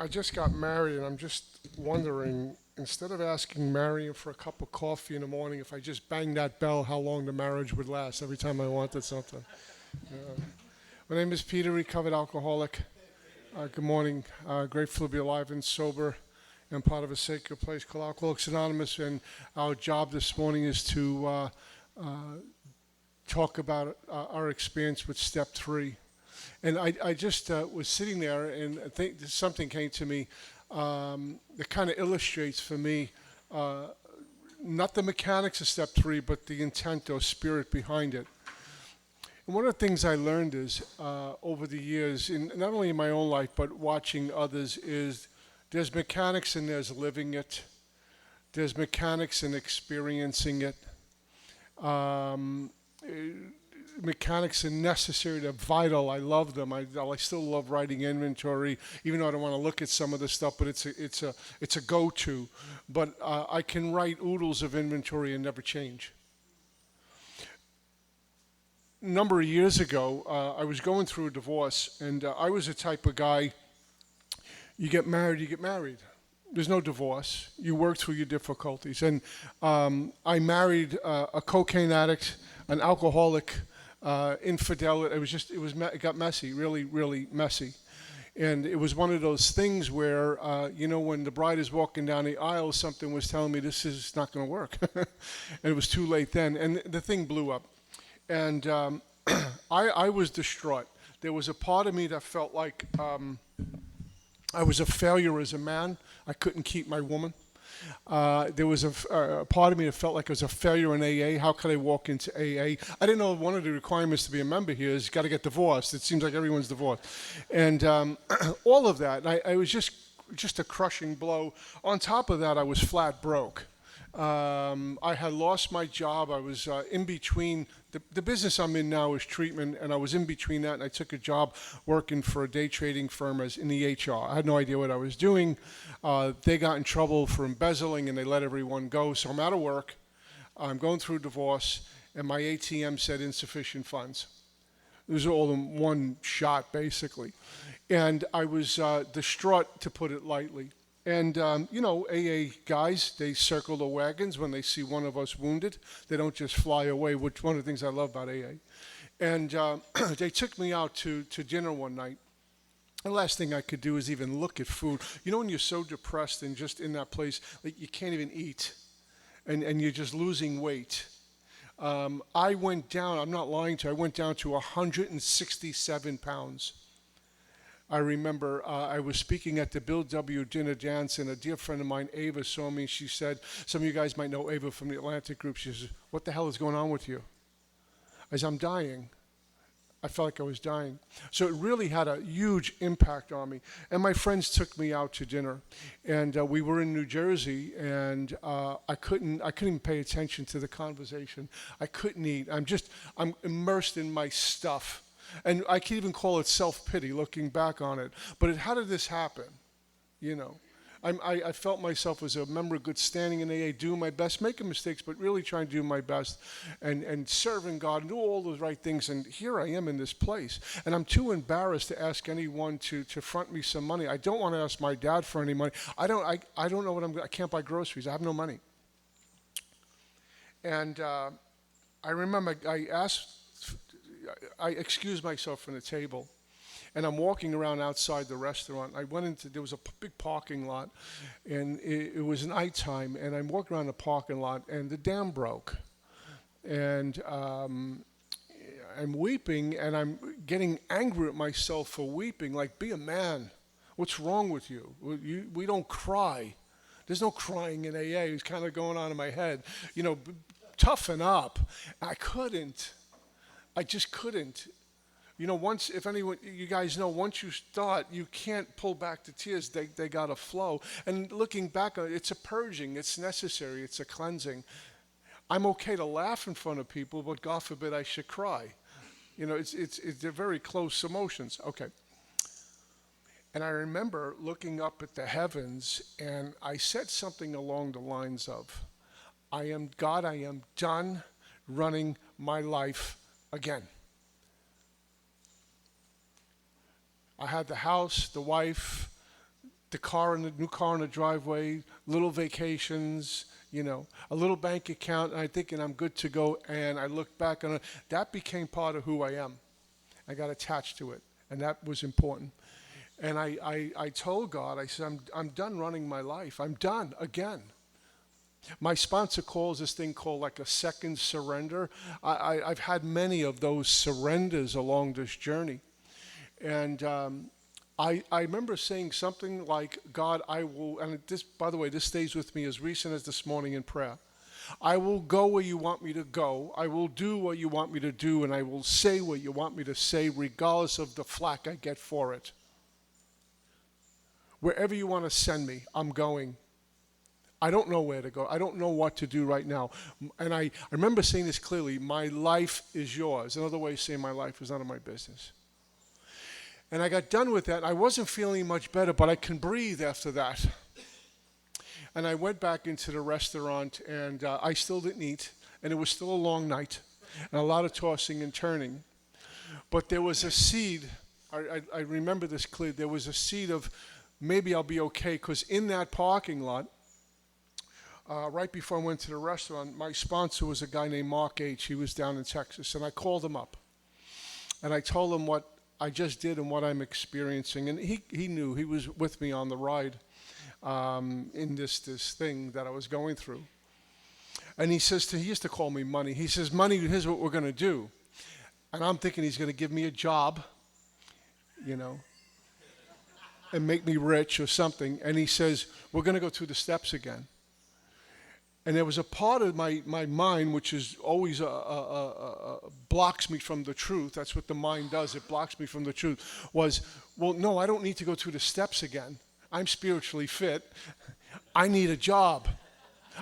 I just got married, and I'm just wondering, instead of asking Marion for a cup of coffee in the morning, if I just banged that bell, how long the marriage would last every time I wanted something. My name is Peter, recovered alcoholic. Good morning. Grateful to be alive and sober and part of a sacred place called Alcoholics Anonymous. And our job this morning is to talk about our experience with step three. And I just was sitting there, and I think something came to me that kind of illustrates for me uh, not the mechanics of step three, but the intent or spirit behind it. And one of the things I learned is over the years, in not only in my own life but watching others, is there's mechanics and there's living it. There's mechanics and experiencing it. Um, eh, Mechanics are necessary. They're vital. I love them. I still love writing inventory, even though I don't want to look at some of the stuff. But it's a go-to. But I can write oodles of inventory and never change. A number of years ago, I was going through a divorce, and I was the type of guy. You get married, you get married. There's no divorce. You work through your difficulties. And I married a cocaine addict, an alcoholic, infidelity. It got messy, really, really messy. And it was one of those things where, when the bride is walking down the aisle, something was telling me this is not going to work. And it was too late then. And the thing blew up. And I was distraught. There was a part of me that felt like I was a failure as a man. I couldn't keep my woman. There was a part of me that felt like I was a failure in AA. How could I walk into AA? I didn't know one of the requirements to be a member here is you got to get divorced. It seems like everyone's divorced. And all of that, I was just a crushing blow. On top of that, I was flat broke. I had lost my job. I was in between. The business I'm in now is treatment, and I was in between that, and I took a job working for a day trading firm as in the HR. I had no idea what I was doing. They got in trouble for embezzling, and they let everyone go. So I'm out of work. I'm going through a divorce, and my ATM said insufficient funds. It was all in one shot, basically. And I was distraught, to put it lightly. And, AA guys, they circle the wagons when they see one of us wounded. They don't just fly away, which one of the things I love about AA. And they took me out to dinner one night. The last thing I could do is even look at food. You know when you're so depressed and just in that place, like you can't even eat, and you're just losing weight. I went down, I'm not lying to you, I went down to 167 pounds. I remember I was speaking at the Bill W. Dinner Dance, and a dear friend of mine, Ava, saw me. She said, some of you guys might know Ava from the Atlantic Group. She says, what the hell is going on with you? I said, I'm dying. I felt like I was dying. So it really had a huge impact on me. And my friends took me out to dinner. And we were in New Jersey, and I couldn't even pay attention to the conversation. I couldn't eat. I'm immersed in my stuff. And I can even call it self-pity looking back on it. But how did this happen? You know, I felt myself as a member of good standing in AA, doing my best, making mistakes, but really trying to do my best and serving God and do all those right things. And here I am in this place. And I'm too embarrassed to ask anyone to front me some money. I don't want to ask my dad for any money. I don't know I can't buy groceries. I have no money. And I remember I excused myself from the table, and I'm walking around outside the restaurant. There was a big parking lot, and it was nighttime, and I'm walking around the parking lot, and the dam broke. And I'm weeping, and I'm getting angry at myself for weeping, like, be a man. What's wrong with you? We don't cry. There's no crying in AA. It's kind of going on in my head. Toughen up. I couldn't. I just couldn't. If anyone, you guys know, once you start, you can't pull back the tears. They got to flow. And looking back on it, it's a purging. It's necessary. It's a cleansing. I'm okay to laugh in front of people, but God forbid I should cry. They're very close emotions. Okay. And I remember looking up at the heavens, and I said something along the lines of, I am done running my life again. I had the house, the wife, the new car in the driveway, little vacations, a little bank account, and I'm thinking I'm good to go. And I look back on it. That became part of who I am. I got attached to it, and that was important. And I told God, I said, I'm done running my life. I'm done again. My sponsor calls this thing called like a second surrender. I've had many of those surrenders along this journey. And I remember saying something like, God, I will, and this, by the way, this stays with me as recent as this morning in prayer. I will go where you want me to go. I will do what you want me to do, and I will say what you want me to say, regardless of the flack I get for it. Wherever you want to send me, I'm going. I don't know where to go. I don't know what to do right now. And I remember saying this clearly, my life is yours. Another way of saying my life is none of my business. And I got done with that. I wasn't feeling much better, but I can breathe after that. And I went back into the restaurant, and I still didn't eat, and it was still a long night, and a lot of tossing and turning. But there was a seed, I remember this clearly, there was a seed of maybe I'll be okay, because in that parking lot, right before I went to the restaurant, my sponsor was a guy named Mark H. He was down in Texas, and I called him up, and I told him what I just did and what I'm experiencing, and he knew. He was with me on the ride in this thing that I was going through. And he used to call me Money. He says, Money, here's what we're going to do. And I'm thinking he's going to give me a job, and make me rich or something. And he says, we're going to go through the steps again. And there was a part of my mind which is always blocks me from the truth. That's what the mind does. It blocks me from the truth. Well, no, I don't need to go through the steps again. I'm spiritually fit. I need a job.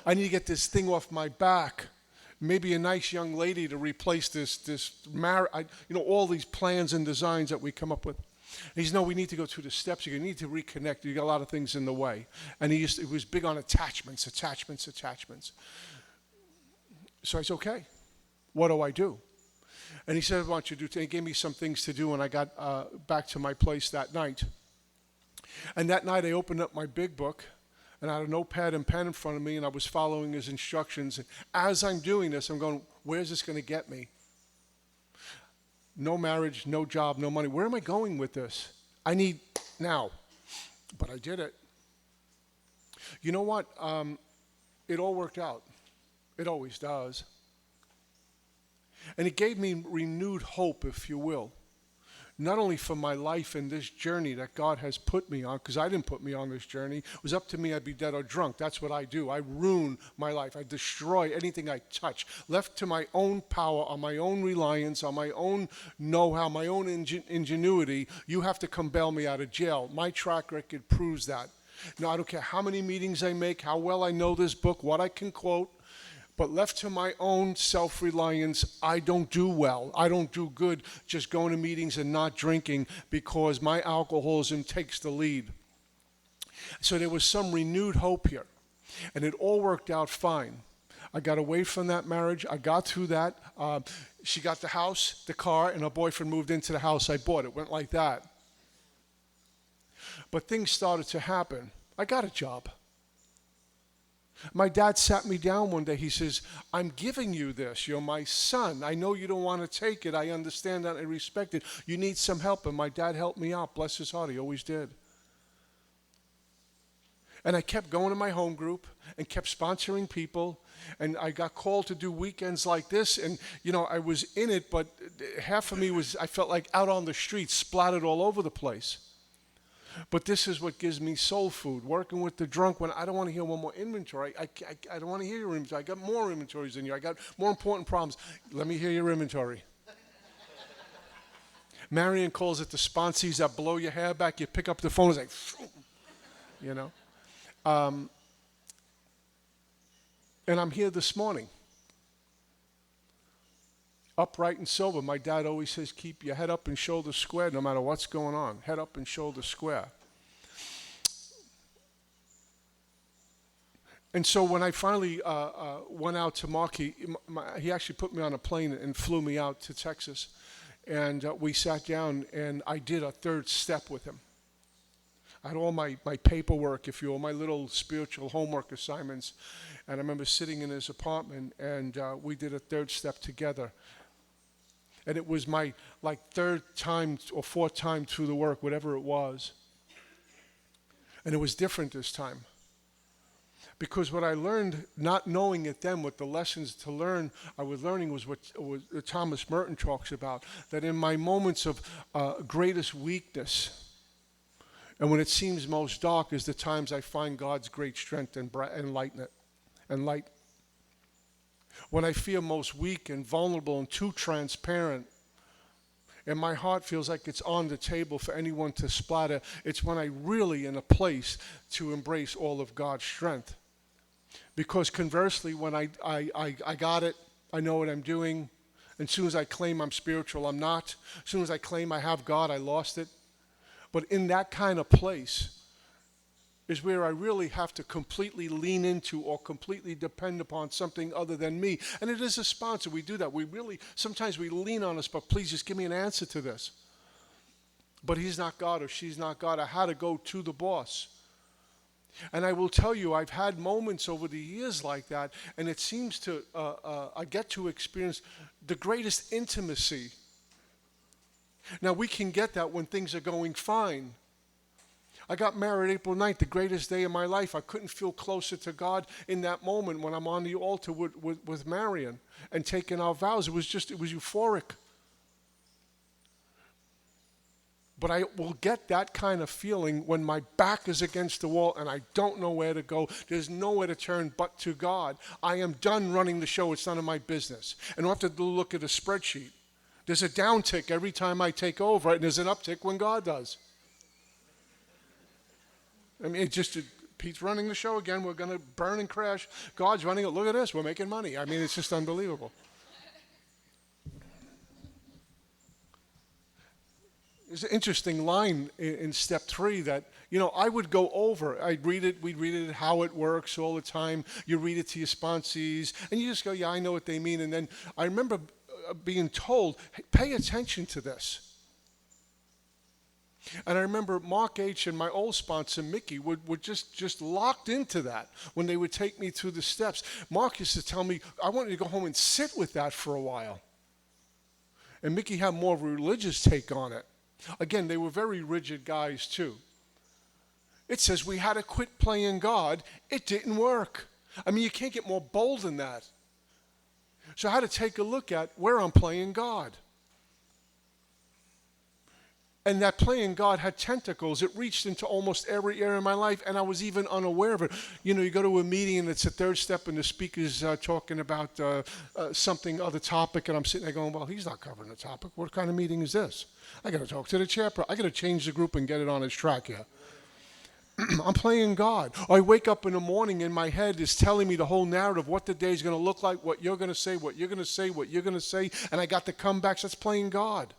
I need to get this thing off my back. Maybe a nice young lady to replace this all these plans and designs that we come up with. And he said, no, we need to go through the steps. You need to reconnect. You got a lot of things in the way. And he was big on attachments. So I said, okay, what do I do? And he said, I want you to do, he gave me some things to do, and I got back to my place that night. And that night I opened up my big book, and I had a notepad and pen in front of me, and I was following his instructions. And as I'm doing this, I'm going, where's this going to get me? No marriage, no job, no money. Where am I going with this? I need now. But I did it. You know what? It all worked out. It always does. And it gave me renewed hope, if you will. Not only for my life and this journey that God has put me on, because I didn't put me on this journey. It was up to me, I'd be dead or drunk. That's what I do. I ruin my life. I destroy anything I touch. Left to my own power, on my own reliance, on my own know-how, my own ingenuity, you have to come bail me out of jail. My track record proves that. Now, I don't care how many meetings I make, how well I know this book, what I can quote. But left to my own self-reliance, I don't do well. I don't do good just going to meetings and not drinking because my alcoholism takes the lead. So there was some renewed hope here. And it all worked out fine. I got away from that marriage. I got through that. She got the house, the car, and her boyfriend moved into the house I bought. It went like that. But things started to happen. I got a job. My dad sat me down one day. He says, I'm giving you this. You're my son. I know you don't want to take it. I understand that. I respect it. You need some help. And my dad helped me out. Bless his heart. He always did. And I kept going to my home group and kept sponsoring people. And I got called to do weekends like this. And, I was in it, but half of me I felt like out on the streets, splattered all over the place. But this is what gives me soul food, working with the drunk when I don't want to hear one more inventory. I don't want to hear your inventory. I got more inventories than you. I got more important problems. Let me hear your inventory. Marion calls it the sponsees that blow your hair back. You pick up the phone, it's like, and I'm here this morning. Upright and sober. My dad always says, keep your head up and shoulders square no matter what's going on. Head up and shoulders square. And so when I finally went out to Mark, he actually put me on a plane and flew me out to Texas. And we sat down and I did a third step with him. I had all my paperwork, if you will, my little spiritual homework assignments. And I remember sitting in his apartment, and we did a third step together. And it was my third time or fourth time through the work, whatever it was. And it was different this time. Because what I learned, not knowing it then, what the lessons to learn I was learning was what Thomas Merton talks about, that in my moments of greatest weakness, and when it seems most dark, is the times I find God's great strength and light. When I feel most weak and vulnerable and too transparent, and my heart feels like it's on the table for anyone to splatter, it's when I really in a place to embrace all of God's strength. Because conversely, when I got it, I know what I'm doing, and as soon as I claim I'm spiritual, I'm not. As soon as I claim I have God, I lost it. But in that kind of place is where I really have to completely lean into or completely depend upon something other than me. And it is a sponsor. We do that. Sometimes we lean on us, but please just give me an answer to this. But he's not God or she's not God. I had to go to the boss. And I will tell you, I've had moments over the years like that, and it seems to, I get to experience the greatest intimacy. Now, we can get that when things are going fine. I got married April 9th, the greatest day of my life. I couldn't feel closer to God in that moment when I'm on the altar with Marion and taking our vows. It was euphoric. But I will get that kind of feeling when my back is against the wall and I don't know where to go. There's nowhere to turn but to God. I am done running the show. It's none of my business. And I don't have to look at a spreadsheet. There's a downtick every time I take over, and there's an uptick when God does. I mean, Pete's running the show again. We're going to burn and crash. God's running it. Look at this. We're making money. I mean, it's just unbelievable. There's an interesting line in step 3 that, I would go over. We'd read it, how it works all the time. You read it to your sponsees, and you just go, yeah, I know what they mean. And then I remember being told, hey, pay attention to this. And I remember Mark H. and my old sponsor, Mickey, would just locked into that when they would take me through the steps. Mark used to tell me, I wanted to go home and sit with that for a while. And Mickey had more of a religious take on it. Again, they were very rigid guys, too. It says we had to quit playing God. It didn't work. I mean, you can't get more bold than that. So I had to take a look at where I'm playing God. And that playing God had tentacles. It reached into almost every area of my life, and I was even unaware of it. You go to a meeting, and it's a third step, and the speaker's talking about other topic, and I'm sitting there going, well, he's not covering the topic. What kind of meeting is this? I got to talk to the chairperson. I got to change the group and get it on its track here. I'm playing God. I wake up in the morning, and my head is telling me the whole narrative, what the day's going to look like, what you're going to say, what you're going to say, what you're going to say, and I got the comebacks. That's playing God.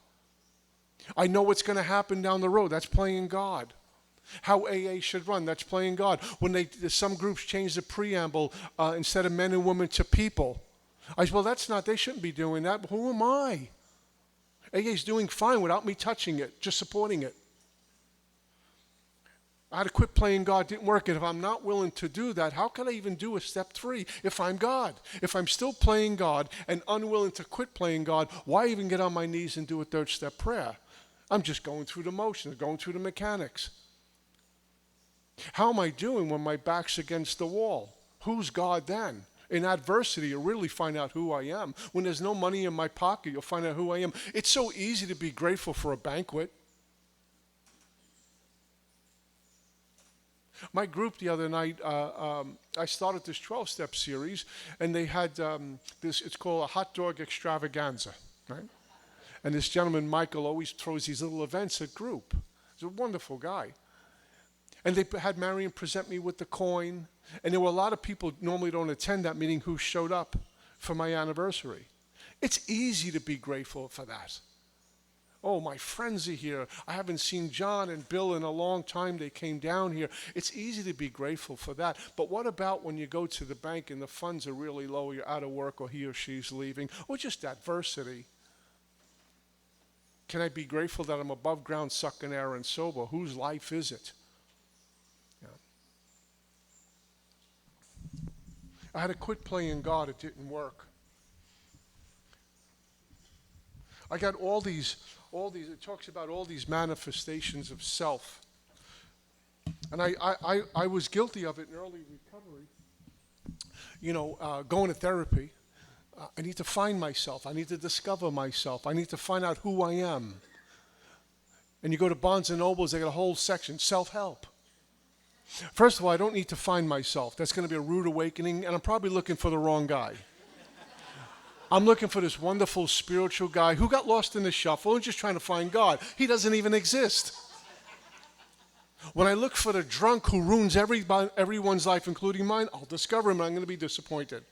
I know what's going to happen down the road. That's playing God. How AA should run. That's playing God. When some groups change the preamble instead of men and women to people. I said, well, they shouldn't be doing that. But who am I? AA's doing fine without me touching it, just supporting it. I had to quit playing God. Didn't work. And if I'm not willing to do that, how can I even do a step 3 if I'm God? If I'm still playing God and unwilling to quit playing God, why even get on my knees and do a third step prayer? I'm just going through the motions, going through the mechanics. How am I doing when my back's against the wall? Who's God then? In adversity, you'll really find out who I am. When there's no money in my pocket, you'll find out who I am. It's so easy to be grateful for a banquet. My group the other night, I started this 12-step series, and they had it's called a hot dog extravaganza, right? And this gentleman, Michael, always throws these little events at group. He's a wonderful guy. And they had Marion present me with the coin. And there were a lot of people who normally don't attend that meeting who showed up for my anniversary. It's easy to be grateful for that. Oh, my friends are here. I haven't seen John and Bill in a long time. They came down here. It's easy to be grateful for that. But what about when you go to the bank and the funds are really low, you're out of work, or he or she's leaving, or just adversity? Can I be grateful that I'm above ground, sucking air, and sober? Whose life is it? I had to quit playing God. It didn't work. I got all these, it talks about all these manifestations of self. And I was guilty of it in early recovery. Going to therapy. I need to find myself. I need to discover myself. I need to find out who I am. And you go to Barnes & Nobles, they got a whole section, self-help. First of all, I don't need to find myself. That's going to be a rude awakening, and I'm probably looking for the wrong guy. I'm looking for this wonderful spiritual guy who got lost in the shuffle and just trying to find God. He doesn't even exist. When I look for the drunk who ruins everyone's life, including mine, I'll discover him and I'm going to be disappointed.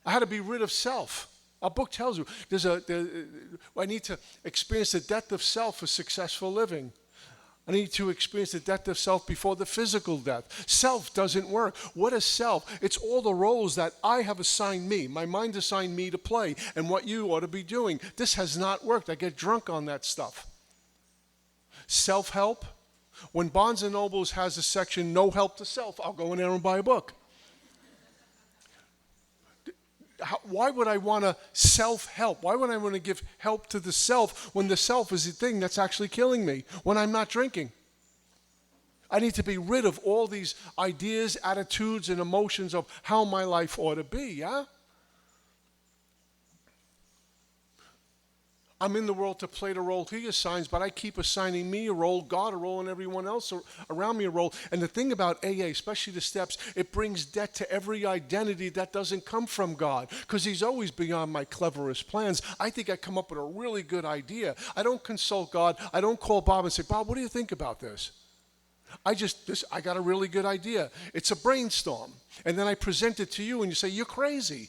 I had to be rid of self. Our book tells you I need to experience the death of self for successful living. I need to experience the death of self before the physical death. Self doesn't work. What is self? It's all the roles that I have assigned me. My mind assigned me to play and what you ought to be doing. This has not worked. I get drunk on that stuff. Self-help. When Barnes & Nobles has a section, no help to self, I'll go in there and buy a book. Why would I want to self-help? Why would I want to give help to the self when the self is the thing that's actually killing me when I'm not drinking? I need to be rid of all these ideas, attitudes, and emotions of how my life ought to be, yeah? I'm in the world to play the role he assigns, but I keep assigning me a role, God a role, and everyone else around me a role. And the thing about AA, especially the steps, it brings death to every identity that doesn't come from God, because he's always beyond my cleverest plans. I think I come up with a really good idea. I don't consult God. I don't call Bob and say, Bob, what do you think about this? I got a really good idea. It's a brainstorm. And then I present it to you, and you say, you're crazy.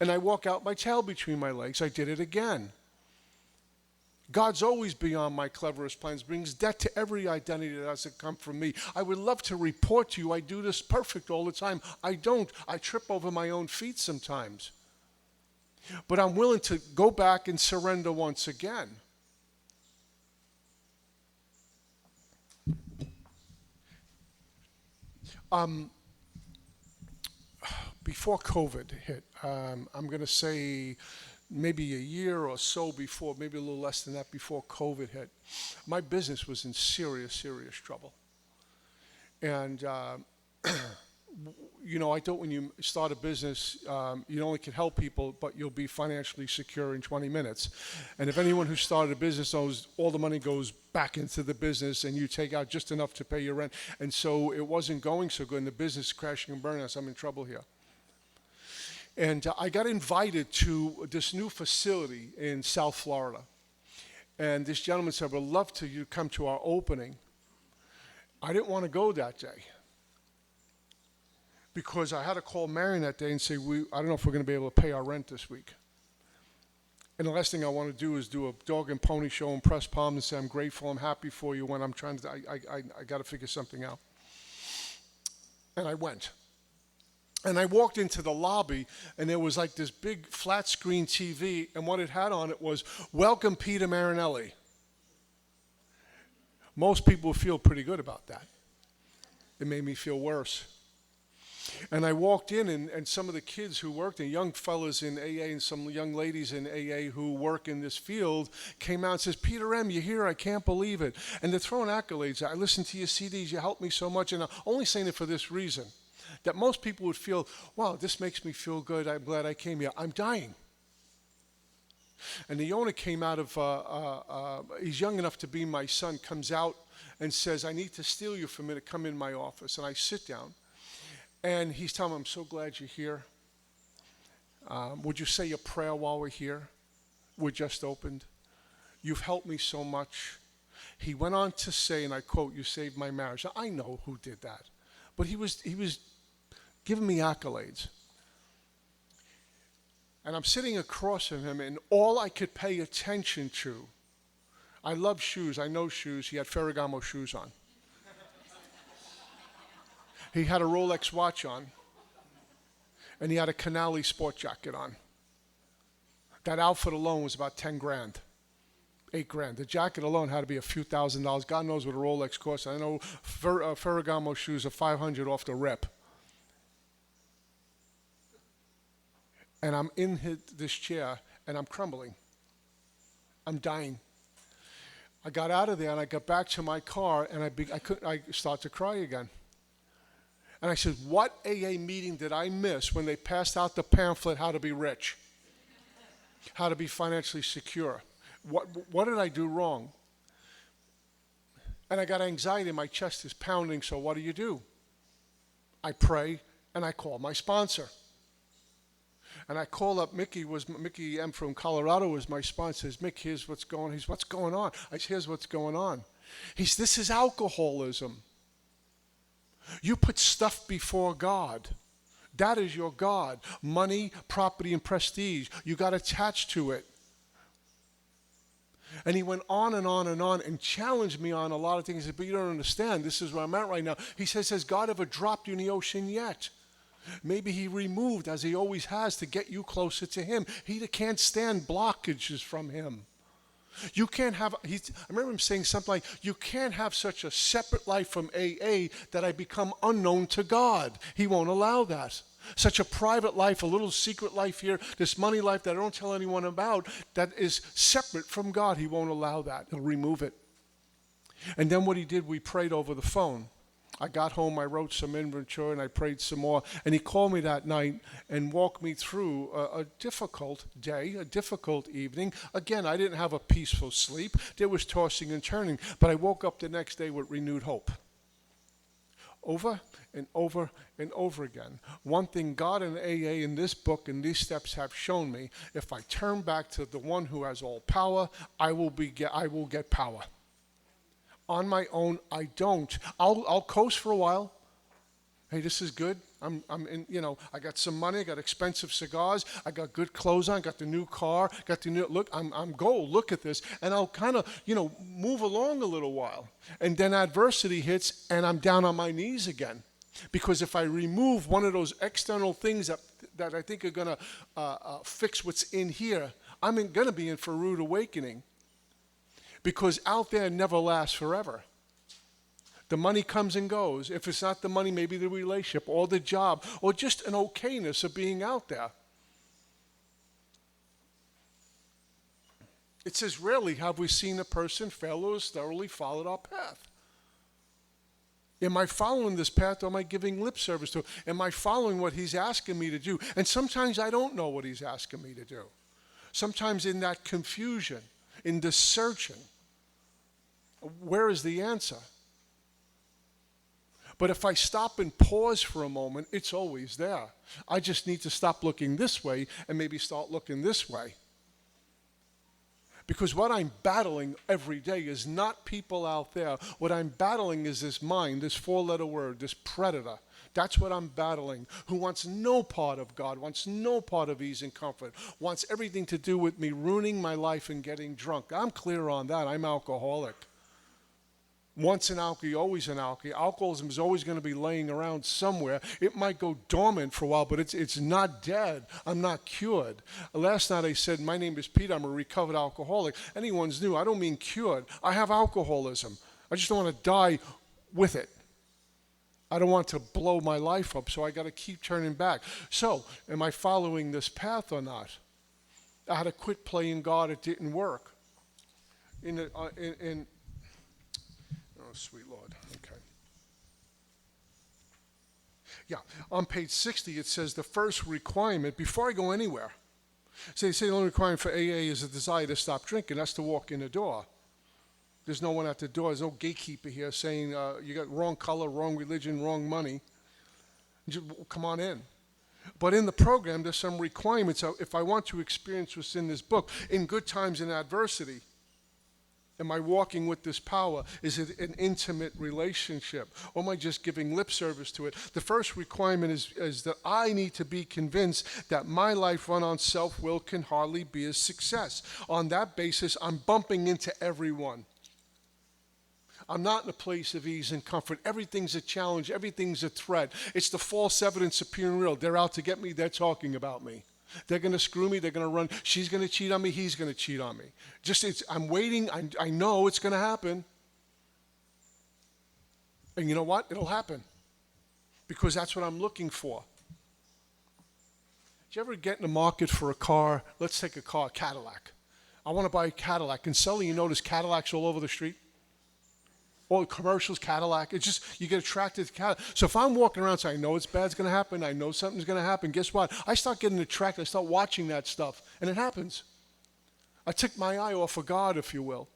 And I walk out my tail between my legs. I did it again. God's always beyond my cleverest plans, brings death to every identity that doesn't come from me. I would love to report to you I do this perfect all the time. I don't. I trip over my own feet sometimes. But I'm willing to go back and surrender once again. Before COVID hit, I'm going to say maybe a year or so before, maybe a little less than that before COVID hit, my business was in serious, serious trouble. And, I thought when you start a business, you only can help people, but you'll be financially secure in 20 minutes. And if anyone who started a business knows, all the money goes back into the business and you take out just enough to pay your rent. And so it wasn't going so good and the business crashing and burning us. I'm in trouble here. And I got invited to this new facility in South Florida. And this gentleman said, we'd love to you come to our opening. I didn't want to go that day because I had to call Marion that day and say, I don't know if we're going to be able to pay our rent this week. And the last thing I want to do is do a dog and pony show and press palms and say, I'm grateful, I'm happy for you when I'm trying to, I got to figure something out. And I went. And I walked into the lobby, and there was like this big flat screen TV, and what it had on it was, Welcome Peter Marinelli. Most people feel pretty good about that. It made me feel worse. And I walked in, and some of the kids who worked, and young fellas in AA and some young ladies in AA who work in this field came out and says, Peter M., you're here, I can't believe it. And they're throwing accolades. I listened to your CDs, you helped me so much, and I'm only saying it for this reason. That most people would feel, wow, this makes me feel good. I'm glad I came here. I'm dying. And the owner came out of, he's young enough to be my son, comes out and says, I need to steal you for a minute. Come in my office. And I sit down. And he's telling me, I'm so glad you're here. Would you say a prayer while we're here? We're just opened. You've helped me so much. He went on to say, and I quote, you saved my marriage. Now, I know who did that. But he was giving me accolades. And I'm sitting across from him, and all I could pay attention to, I love shoes, I know shoes, he had Ferragamo shoes on. He had a Rolex watch on, and he had a Canali sport jacket on. That outfit alone was about 10 grand. 8 grand. The jacket alone had to be a few $1,000s. God knows what a Rolex costs. I know Ferragamo shoes are 500 off the rip. and I'm in this chair, and I'm crumbling. I'm dying. I got out of there, and I got back to my car, and I start to cry again. And I said, what AA meeting did I miss when they passed out the pamphlet, How to Be Rich? How to be financially secure? What did I do wrong? And I got anxiety, my chest is pounding, so what do? I pray, and I call my sponsor. And I call up Mickey M from Colorado was my sponsor. Says, Mick, here's what's going on. He's, what's going on? I said, here's what's going on. This is alcoholism. You put stuff before God. That is your God. Money, property, and prestige. You got attached to it. And he went on and on and on and challenged me on a lot of things. He said, but you don't understand. This is where I'm at right now. He says, has God ever dropped you in the ocean yet? Maybe he removed, as he always has, to get you closer to him. He can't stand blockages from him. You can't have, I remember him saying something like, you can't have such a separate life from AA that I become unknown to God. He won't allow that. Such a private life, a little secret life here, this money life that I don't tell anyone about, that is separate from God. He won't allow that. He'll remove it. And then what he did, we prayed over the phone. I got home, I wrote some inventory, and I prayed some more. And he called me that night and walked me through a difficult day, a difficult evening. Again, I didn't have a peaceful sleep. There was tossing and turning. But I woke up the next day with renewed hope. Over and over and over again. One thing God and AA in this book and these steps have shown me, if I turn back to the one who has all power, I will get power. On my own, I don't. I'll coast for a while. Hey, this is good. I'm in, I got some money, I got expensive cigars, I got good clothes on, got the new car, got the new, look, I'm gold, look at this. And I'll kind of, move along a little while. And then adversity hits and I'm down on my knees again. Because if I remove one of those external things that I think are going to fix what's in here, I'm going to be in for a rude awakening. Because out there never lasts forever. The money comes and goes. If it's not the money, maybe the relationship or the job or just an okayness of being out there. It says, rarely have we seen a person fail who has thoroughly followed our path. Am I following this path or am I giving lip service to it? Am I following what he's asking me to do? And sometimes I don't know what he's asking me to do. Sometimes in that confusion, in the searching, where is the answer? But if I stop and pause for a moment, it's always there. I just need to stop looking this way and maybe start looking this way. Because what I'm battling every day is not people out there. What I'm battling is this mind, this four-letter word, this predator. That's what I'm battling, who wants no part of God, wants no part of ease and comfort, wants everything to do with me ruining my life and getting drunk. I'm clear on that. I'm alcoholic. Once an alkie, always an alkie. Alcoholism is always going to be laying around somewhere. It might go dormant for a while, but it's not dead. I'm not cured. Last night I said, my name is Peter. I'm a recovered alcoholic. Anyone's new. I don't mean cured. I have alcoholism. I just don't want to die with it. I don't want to blow my life up, so I got to keep turning back. So, am I following this path or not? I had to quit playing God. It didn't work. Sweet Lord. Okay. Yeah. On page 60, it says the first requirement, before I go anywhere, say the only requirement for AA is a desire to stop drinking. That's to walk in the door. There's no one at the door. There's no gatekeeper here saying you got wrong color, wrong religion, wrong money. Just come on in. But in the program, there's some requirements. If I want to experience what's in this book, in good times and adversity, am I walking with this power? Is it an intimate relationship? Or am I just giving lip service to it? The first requirement is that I need to be convinced that my life run on self-will can hardly be a success. On that basis, I'm bumping into everyone. I'm not in a place of ease and comfort. Everything's a challenge. Everything's a threat. It's the false evidence appearing real. They're out to get me. They're talking about me. They're going to screw me. They're going to run. She's going to cheat on me. He's going to cheat on me. I'm waiting. I know it's going to happen. And you know what? It'll happen. Because that's what I'm looking for. Did you ever get in the market for a car? Let's take a car, Cadillac. I want to buy a Cadillac. And suddenly you notice Cadillacs all over the street. All the commercials, Cadillac. It's just, you get attracted to Cadillac. So if I'm walking around saying, I know it's bad's going to happen, I know something's going to happen, guess what? I start getting attracted. I start watching that stuff. And it happens. I took my eye off of God, if you will.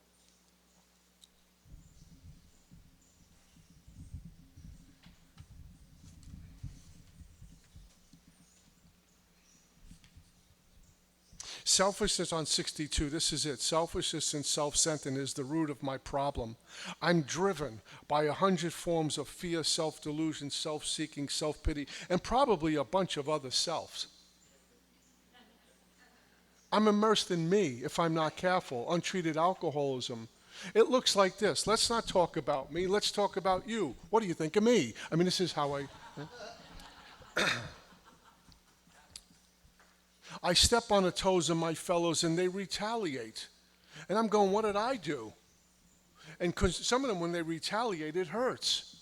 Selfishness on 62, this is it. Selfishness and self-centeredness is the root of my problem. I'm driven by 100 forms of fear, self-delusion, self-seeking, self-pity, and probably a bunch of other selves. I'm immersed in me if I'm not careful. Untreated alcoholism. It looks like this. Let's not talk about me. Let's talk about you. What do you think of me? I mean, this is how I step on the toes of my fellows and they retaliate. And I'm going, what did I do? And because some of them, when they retaliate, it hurts.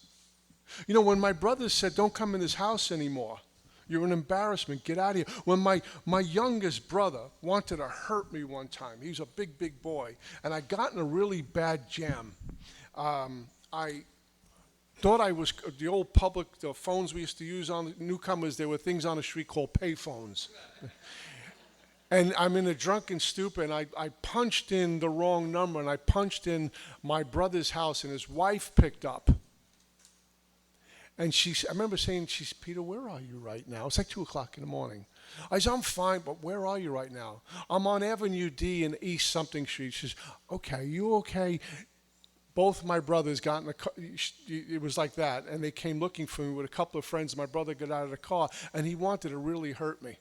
You know, when my brothers said, don't come in this house anymore. You're an embarrassment. Get out of here. When my youngest brother wanted to hurt me one time, he's a big, big boy, and I got in a really bad jam. I thought I was, the old public, the phones we used to use on newcomers, there were things on the street called pay phones. And I'm in a drunken stupor, and I punched in the wrong number, and I punched in my brother's house, and his wife picked up. And I remember saying, Peter, where are you right now? It's like 2 o'clock in the morning. I said, I'm fine, but where are you right now? I'm on Avenue D in East something street. She says, okay, you okay? Both my brothers got in the car. It was like that, and they came looking for me with a couple of friends. My brother got out of the car, and he wanted to really hurt me.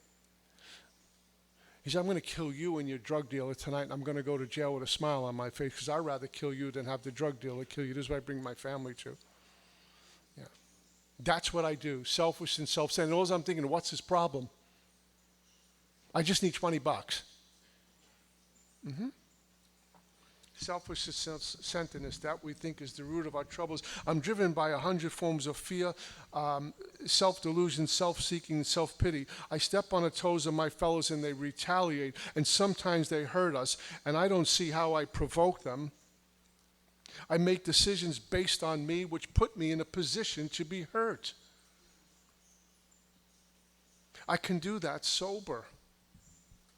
He said, I'm going to kill you and your drug dealer tonight, and I'm going to go to jail with a smile on my face because I'd rather kill you than have the drug dealer kill you. This is what I bring my family to. Yeah, that's what I do, selfish and self-centered. All I'm thinking, what's his problem? I just need $20. Selfish centeredness, that we think is the root of our troubles. I'm driven by 100 forms of fear, self-delusion, self-seeking, self-pity. I step on the toes of my fellows and they retaliate, and sometimes they hurt us, and I don't see how I provoke them. I make decisions based on me, which put me in a position to be hurt. I can do that sober.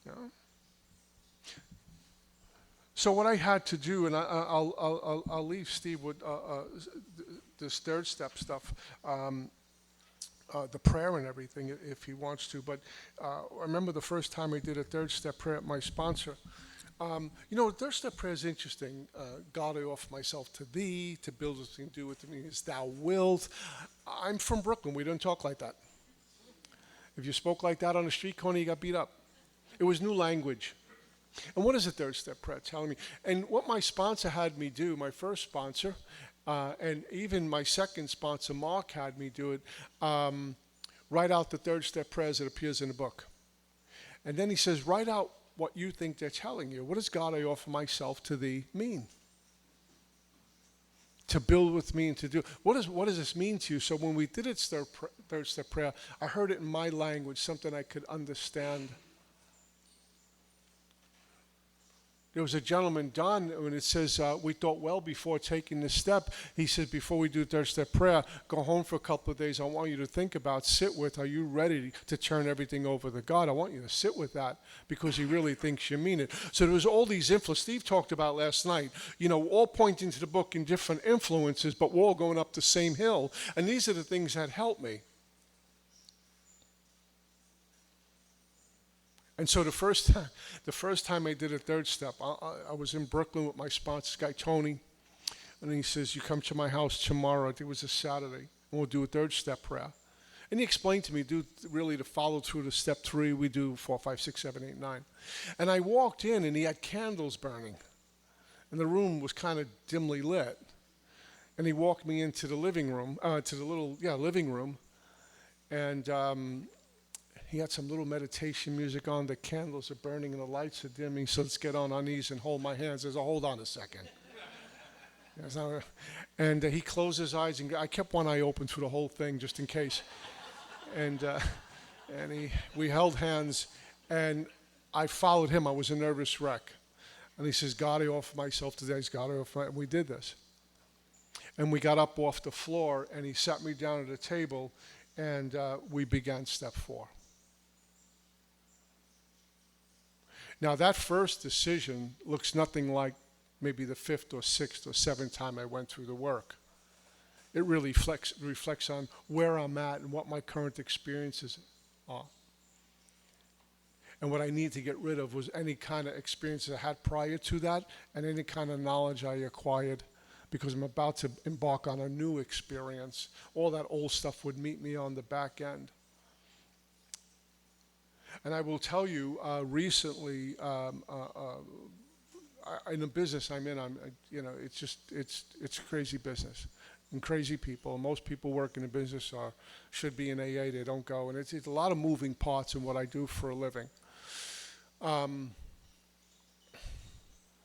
You know? So what I had to do, and I'll leave Steve with this third step stuff, the prayer and everything, if he wants to. But I remember the first time I did a third step prayer at my sponsor. You know, third step prayer is interesting. God, I offer myself to thee, to build this thing, do with me as thou wilt. I'm from Brooklyn. We don't talk like that. If you spoke like that on the street corner, you got beat up. It was new language. And what is a third step prayer telling me? And what my sponsor had me do, my first sponsor, and even my second sponsor, Mark, had me do it, write out the third step prayer as it appears in the book. And then he says, write out what you think they're telling you. What does God, I offer myself to thee mean? To build with me and to do. What does this mean to you? So when we did it, third step prayer, I heard it in my language, something I could understand. There was a gentleman, Don, when it says, we thought well before taking this step. He said, before we do third step prayer, go home for a couple of days. I want you to think about, sit with, are you ready to turn everything over to God? I want you to sit with that because he really thinks you mean it. So there was all these influences Steve talked about last night, you know, all pointing to the book in different influences, but we're all going up the same hill. And these are the things that help me. And so the first time I did a third step, I was in Brooklyn with my sponsor, this guy Tony, and he says, you come to my house tomorrow, I think it was a Saturday, and we'll do a third step prayer. And he explained to me, really to follow through to step 3, we do 4, 5, 6, 7, 8, 9. And I walked in, and he had candles burning, and the room was kind of dimly lit. And he walked me into the living room, living room, and he had some little meditation music on. The candles are burning and the lights are dimming. So let's get on our knees and hold my hands. There's a hold on a second. And he closed his eyes, and I kept one eye open through the whole thing just in case. And And we held hands, and I followed him. I was a nervous wreck. And he says, God, I offer myself today. God, I offer and we did this. And we got up off the floor, and he sat me down at a table, and we began step 4. Now, that first decision looks nothing like maybe the 5th or 6th or 7th time I went through the work. It really reflects on where I'm at and what my current experiences are. And what I need to get rid of was any kind of experiences I had prior to that and any kind of knowledge I acquired, because I'm about to embark on a new experience. All that old stuff would meet me on the back end. And I will tell you, recently, in the business I'm in, it's crazy business and crazy people. Most people work in the business should be in AA. They don't go, and it's a lot of moving parts in what I do for a living. And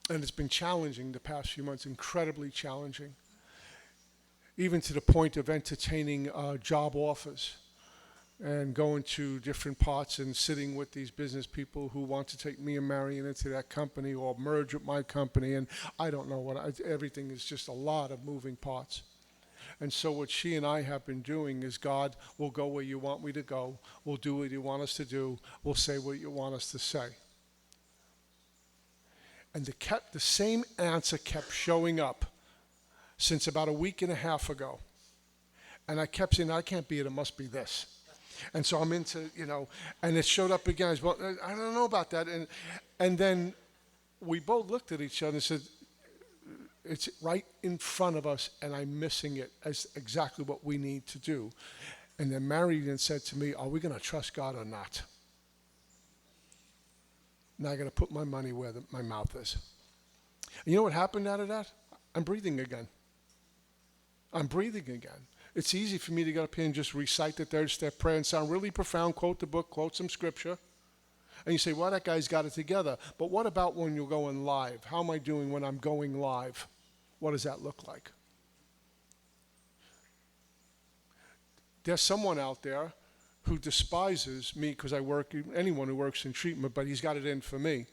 it's been challenging the past few months, incredibly challenging, even to the point of entertaining job offers and going to different parts and sitting with these business people who want to take me and Marion into that company or merge with my company. And I don't know everything is just a lot of moving parts. And so what she and I have been doing is, God, we'll go where you want me to go. We'll do what you want us to do. We'll say what you want us to say. And the same answer kept showing up since about a week and a half ago. And I kept saying, I can't be it, it must be this. And so I'm into, and it showed up again. Well, I don't know about that. And then we both looked at each other and said, it's right in front of us, and I'm missing it as exactly what we need to do. And then Marion said to me, are we going to trust God or not? Now I got to put my money where my mouth is. And you know what happened out of that? I'm breathing again. I'm breathing again. It's easy for me to get up here and just recite the third step prayer and sound really profound, quote the book, quote some scripture. And you say, well, that guy's got it together. But what about when you're going live? How am I doing when I'm going live? What does that look like? There's someone out there who despises me because I work, anyone who works in treatment, but he's got it in for me.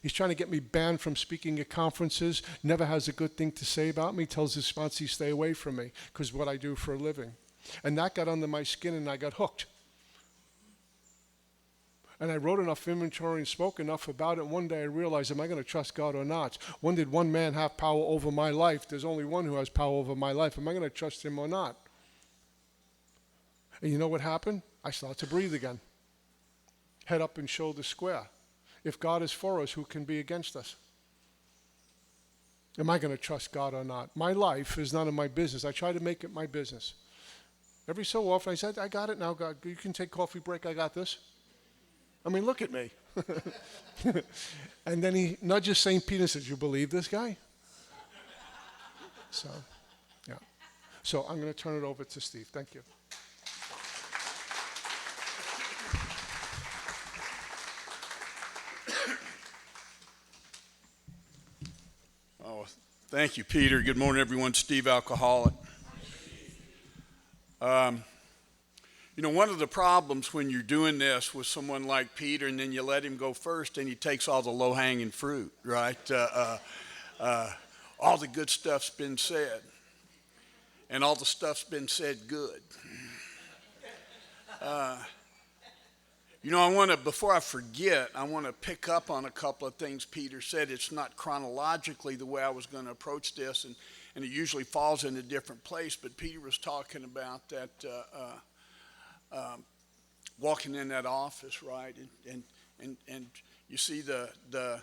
He's trying to get me banned from speaking at conferences, never has a good thing to say about me, tells his sponsor, stay away from me because of what I do for a living. And that got under my skin and I got hooked. And I wrote enough inventory and spoke enough about it. One day I realized, am I going to trust God or not? When did one man have power over my life? There's only one who has power over my life. Am I going to trust him or not? And you know what happened? I started to breathe again. Head up and shoulders square. If God is for us, who can be against us? Am I going to trust God or not? My life is none of my business. I try to make it my business. Every so often I said, I got it now, God. You can take coffee break. I got this. I mean, look at me. And then he nudges St. Peter and says, you believe this guy? So, yeah. So I'm going to turn it over to Steve. Thank you. Oh, thank you, Peter. Good morning, everyone. Steve, alcoholic. One of the problems when you're doing this with someone like Peter and then you let him go first and he takes all the low-hanging fruit, right? All the good stuff's been said and all the stuff's been said good. Before I forget, I want to pick up on a couple of things Peter said. It's not chronologically the way I was going to approach this, and it usually falls in a different place, but Peter was talking about that walking in that office, right? And you see the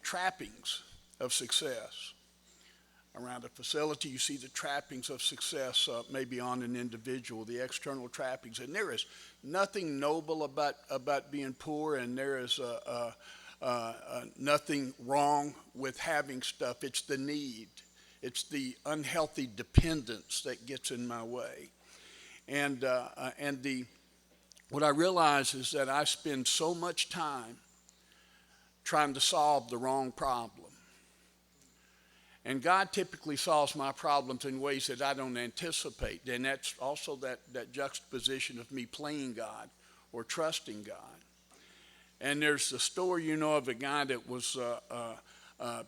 trappings of success. Around a facility, you see the trappings of success maybe on an individual, the external trappings. And there is nothing noble about being poor, and there is nothing wrong with having stuff. It's the need. It's the unhealthy dependence that gets in my way. And what I realize is that I spend so much time trying to solve the wrong problem. And God typically solves my problems in ways that I don't anticipate. And that's also that juxtaposition of me playing God or trusting God. And there's the story, you know, of a guy that was a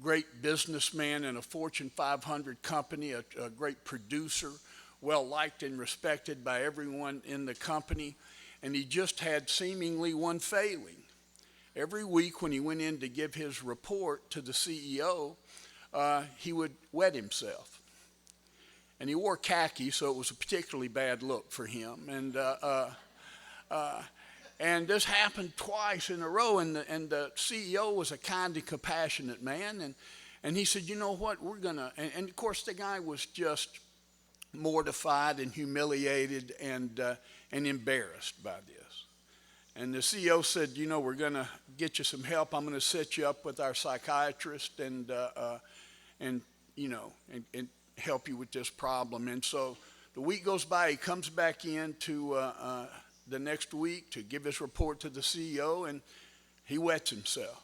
great businessman in a Fortune 500 company, a great producer, well liked and respected by everyone in the company, and he just had seemingly one failing. Every week when he went in to give his report to the CEO, he would wet himself. And he wore khaki, so it was a particularly bad look for him. And this happened twice in a row, and the CEO was a kind and compassionate man, and he said, you know what, we're going to, and of course the guy was just mortified and humiliated and embarrassed by this. And the CEO said, you know, we're going to get you some help. I'm going to set you up with our psychiatrist and help you with this problem. And so the week goes by, he comes back in to the next week to give his report to the CEO, and he wets himself.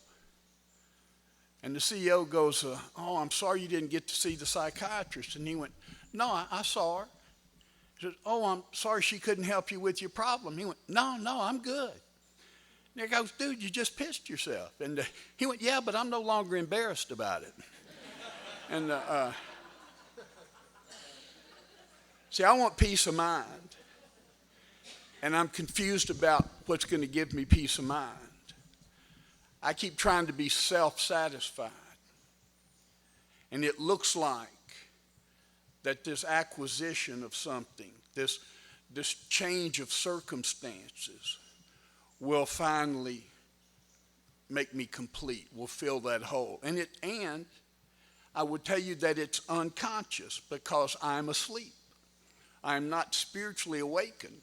And the CEO goes, oh, I'm sorry you didn't get to see the psychiatrist. And he went, no, I saw her. He said, oh, I'm sorry she couldn't help you with your problem. He went, no, I'm good. And he goes, dude, you just pissed yourself. And he went, yeah, but I'm no longer embarrassed about it. And see, I want peace of mind. And I'm confused about what's going to give me peace of mind. I keep trying to be self-satisfied. And it looks like that this acquisition of something, this change of circumstances will finally make me complete, will fill that hole. And I would tell you that it's unconscious because I'm asleep. I'm not spiritually awakened.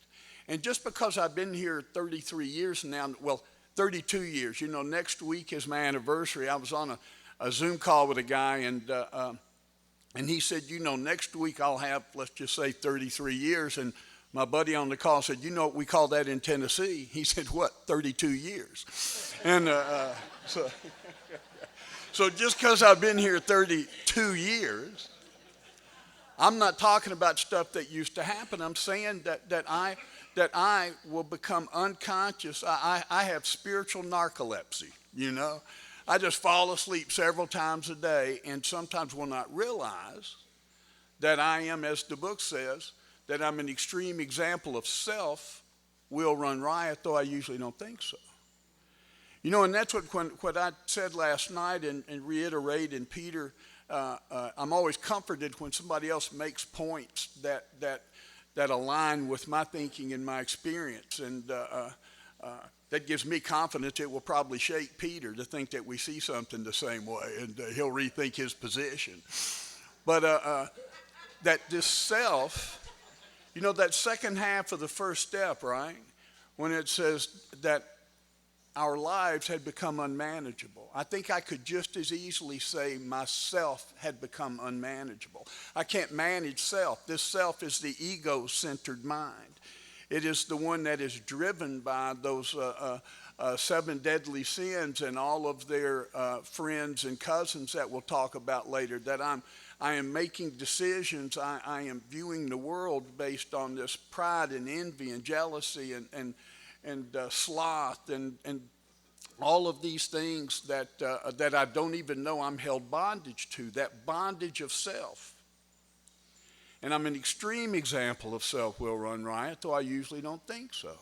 And just because I've been here 33 years now, well, 32 years, you know, next week is my anniversary. I was on a Zoom call with a guy, and he said, you know, next week I'll have, let's just say, 33 years. And my buddy on the call said, you know what we call that in Tennessee? He said, what, 32 years? And so just because I've been here 32 years, I'm not talking about stuff that used to happen. I'm saying that I will become unconscious. I have spiritual narcolepsy, you know. I just fall asleep several times a day and sometimes will not realize that I am, as the book says, that I'm an extreme example of self will run riot, though I usually don't think so. You know, and that's what I said last night and reiterate in Peter. I'm always comforted when somebody else makes points that align with my thinking and my experience. And that gives me confidence it will probably shake Peter to think that we see something the same way, and he'll rethink his position. But that this self, you know, that second half of the first step, right? When it says that our lives had become unmanageable. I think I could just as easily say myself had become unmanageable. I can't manage self. This self is the ego-centered mind. It is the one that is driven by those 7 deadly sins and all of their friends and cousins that we'll talk about later, that I am making decisions. I am viewing the world based on this pride and envy and jealousy and sloth and all of these things that I don't even know I'm held bondage to, that bondage of self. And I'm an extreme example of self will run riot, though I usually don't think so.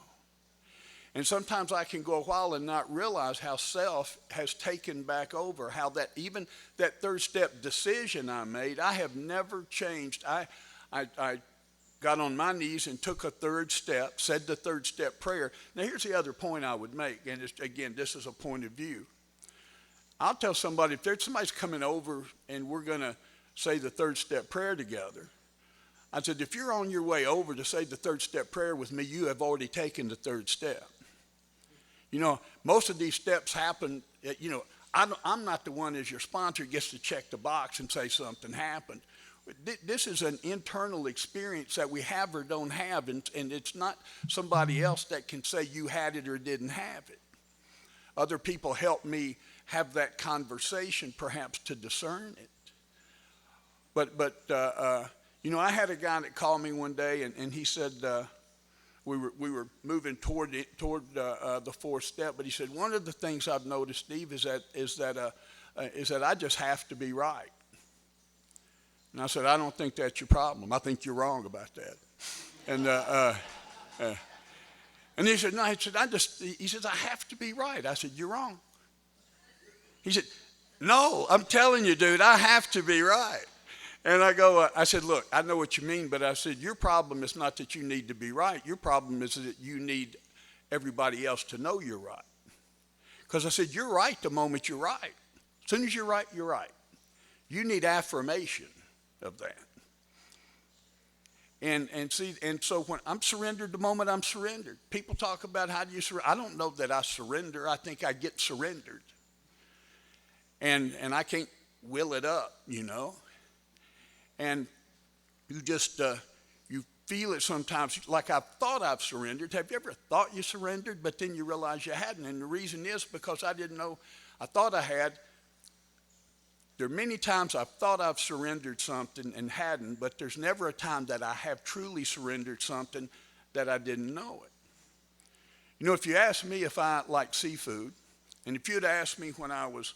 And sometimes I can go a while and not realize how self has taken back over, how that even that third step decision I made, I have never changed. I got on my knees and took a third step, said the third step prayer. Now here's the other point I would make, and again, this is a point of view. I'll tell somebody, if there's somebody's coming over and we're going to say the third step prayer together, I said, if you're on your way over to say the third step prayer with me, you have already taken the third step. You know, most of these steps happen, you know, I'm not the one as your sponsor gets to check the box and say something happened. This is an internal experience that we have or don't have, and it's not somebody else that can say you had it or didn't have it. Other people help me have that conversation, perhaps to discern it. But you know, I had a guy that called me one day, and he said, we were moving toward the fourth step. But he said, one of the things I've noticed, Steve, is that I just have to be right. And I said, I don't think that's your problem. I think you're wrong about that. And he said, no, he said, I have to be right. I said, you're wrong. He said, no, I'm telling you, dude, I have to be right. And I said, look, I know what you mean, but I said, your problem is not that you need to be right. Your problem is that you need everybody else to know you're right. Because I said, you're right the moment you're right. As soon as you're right, you're right. You need affirmation of that. And so when I'm surrendered the moment I'm surrendered, people talk about how do you surrender. I don't know that I surrender. I think I get surrendered. And I can't will it up, you know. And you just, you feel it sometimes like I've thought I've surrendered. Have you ever thought you surrendered, but then you realize you hadn't? And the reason is because I didn't know, I thought I had. There are many times I've thought I've surrendered something and hadn't, but there's never a time that I have truly surrendered something that I didn't know it. You know, if you ask me if I like seafood, and if you'd asked me when I was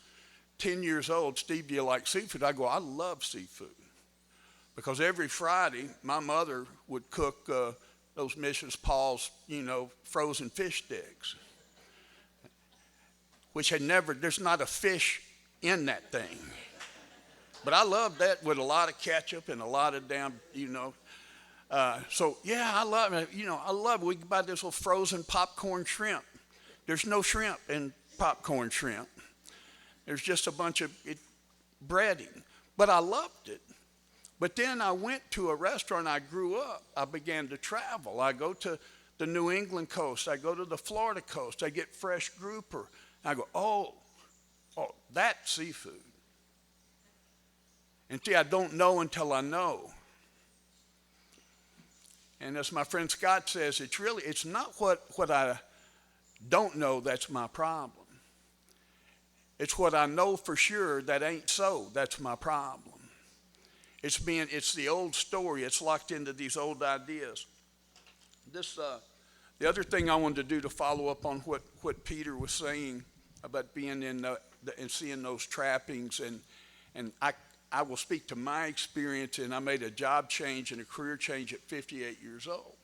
10 years old, Steve, do you like seafood? I go, I love seafood. Because every Friday, my mother would cook those Mrs. Paul's, you know, frozen fish sticks, which there's not a fish in that thing. But I love that with a lot of ketchup and a lot of damn, you know. So, yeah, I love it. You know, I love it. We can buy this little frozen popcorn shrimp. There's no shrimp in popcorn shrimp. There's just a bunch of breading. But I loved it. But then I went to a restaurant. I grew up. I began to travel. I go to the New England coast. I go to the Florida coast. I get fresh grouper. I go, oh, that's seafood. And see, I don't know until I know. And as my friend Scott says, it's not what I don't know that's my problem. It's what I know for sure that ain't so that's my problem. It's the old story. It's locked into these old ideas. The other thing I wanted to do to follow up on what Peter was saying about being in and seeing those trappings, and I will speak to my experience, and I made a job change and a career change at 58 years old.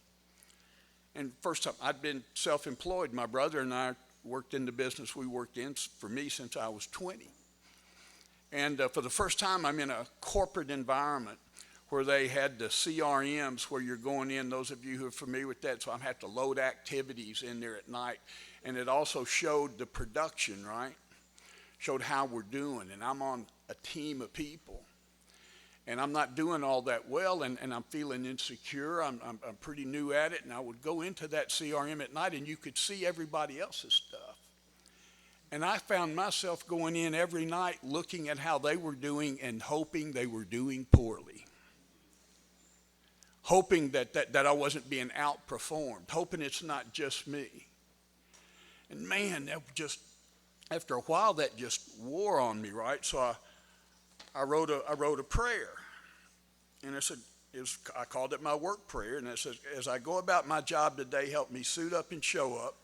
And first time, I'd been self-employed. My brother and I worked in the business we worked in for me since I was 20. And for the first time, I'm in a corporate environment where they had the CRMs where you're going in, those of you who are familiar with that, so I have to load activities in there at night. And it also showed the production, right? Showed how we're doing. And I'm on a team of people. And I'm not doing all that well, and I'm feeling insecure. I'm pretty new at it, and I would go into that CRM at night, and you could see everybody else's stuff. And I found myself going in every night looking at how they were doing and hoping they were doing poorly. Hoping that I wasn't being outperformed. Hoping it's not just me. And man, that just, after a while, that just wore on me, right? So I wrote a prayer. And I said, I called it my work prayer. And it says, as I go about my job today, help me suit up and show up,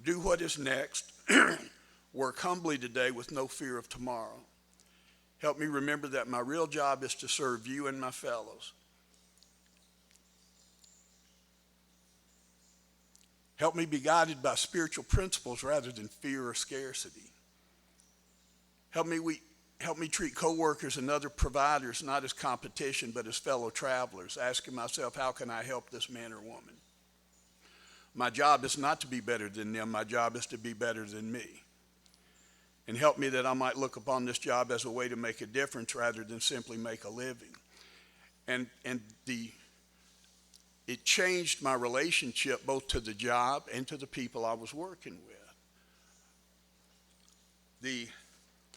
do what is next, work humbly today with no fear of tomorrow. Help me remember that my real job is to serve you and my fellows. Help me be guided by spiritual principles rather than fear or scarcity. Help me treat coworkers and other providers not as competition but as fellow travelers, asking myself, how can I help this man or woman? My job is not to be better than them. My job is to be better than me. And help me that I might look upon this job as a way to make a difference rather than simply make a living. And it changed my relationship both to the job and to the people I was working with. The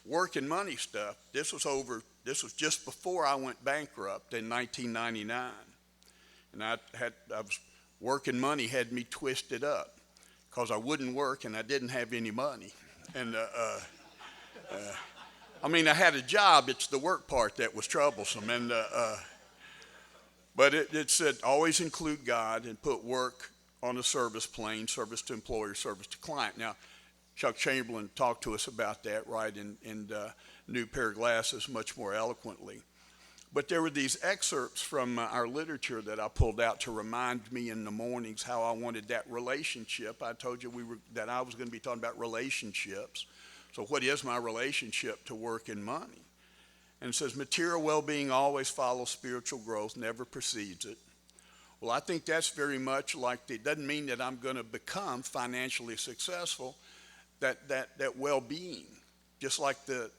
work and money stuff, this was just before I went bankrupt in 1999. And I was working money had me twisted up because I wouldn't work and I didn't have any money. And I mean, I had a job. It's the work part that was troublesome. And but it said always include God and put work on a service plane, service to employer, service to client. Now, Chuck Chamberlain talked to us about that, right, in New Pair of Glasses much more eloquently. But there were these excerpts from our literature that I pulled out to remind me in the mornings how I wanted that relationship. I told you that I was going to be talking about relationships. So what is my relationship to work and money? And it says, material well-being always follows spiritual growth, never precedes it. Well, I think that's very much like, it doesn't mean that I'm going to become financially successful, that well-being, just like the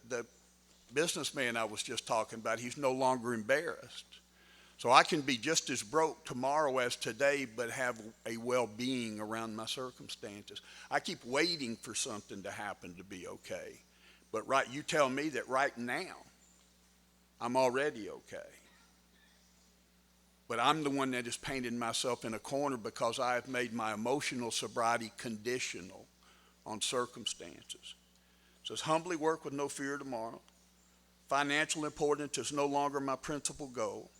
businessman I was just talking about, he's no longer embarrassed. So I can be just as broke tomorrow as today, but have a well-being around my circumstances. I keep waiting for something to happen to be okay. But you tell me that right now, I'm already okay. But I'm the one that has painted myself in a corner because I have made my emotional sobriety conditional on circumstances. It says, humbly work with no fear of tomorrow. Financial importance is no longer my principal goal.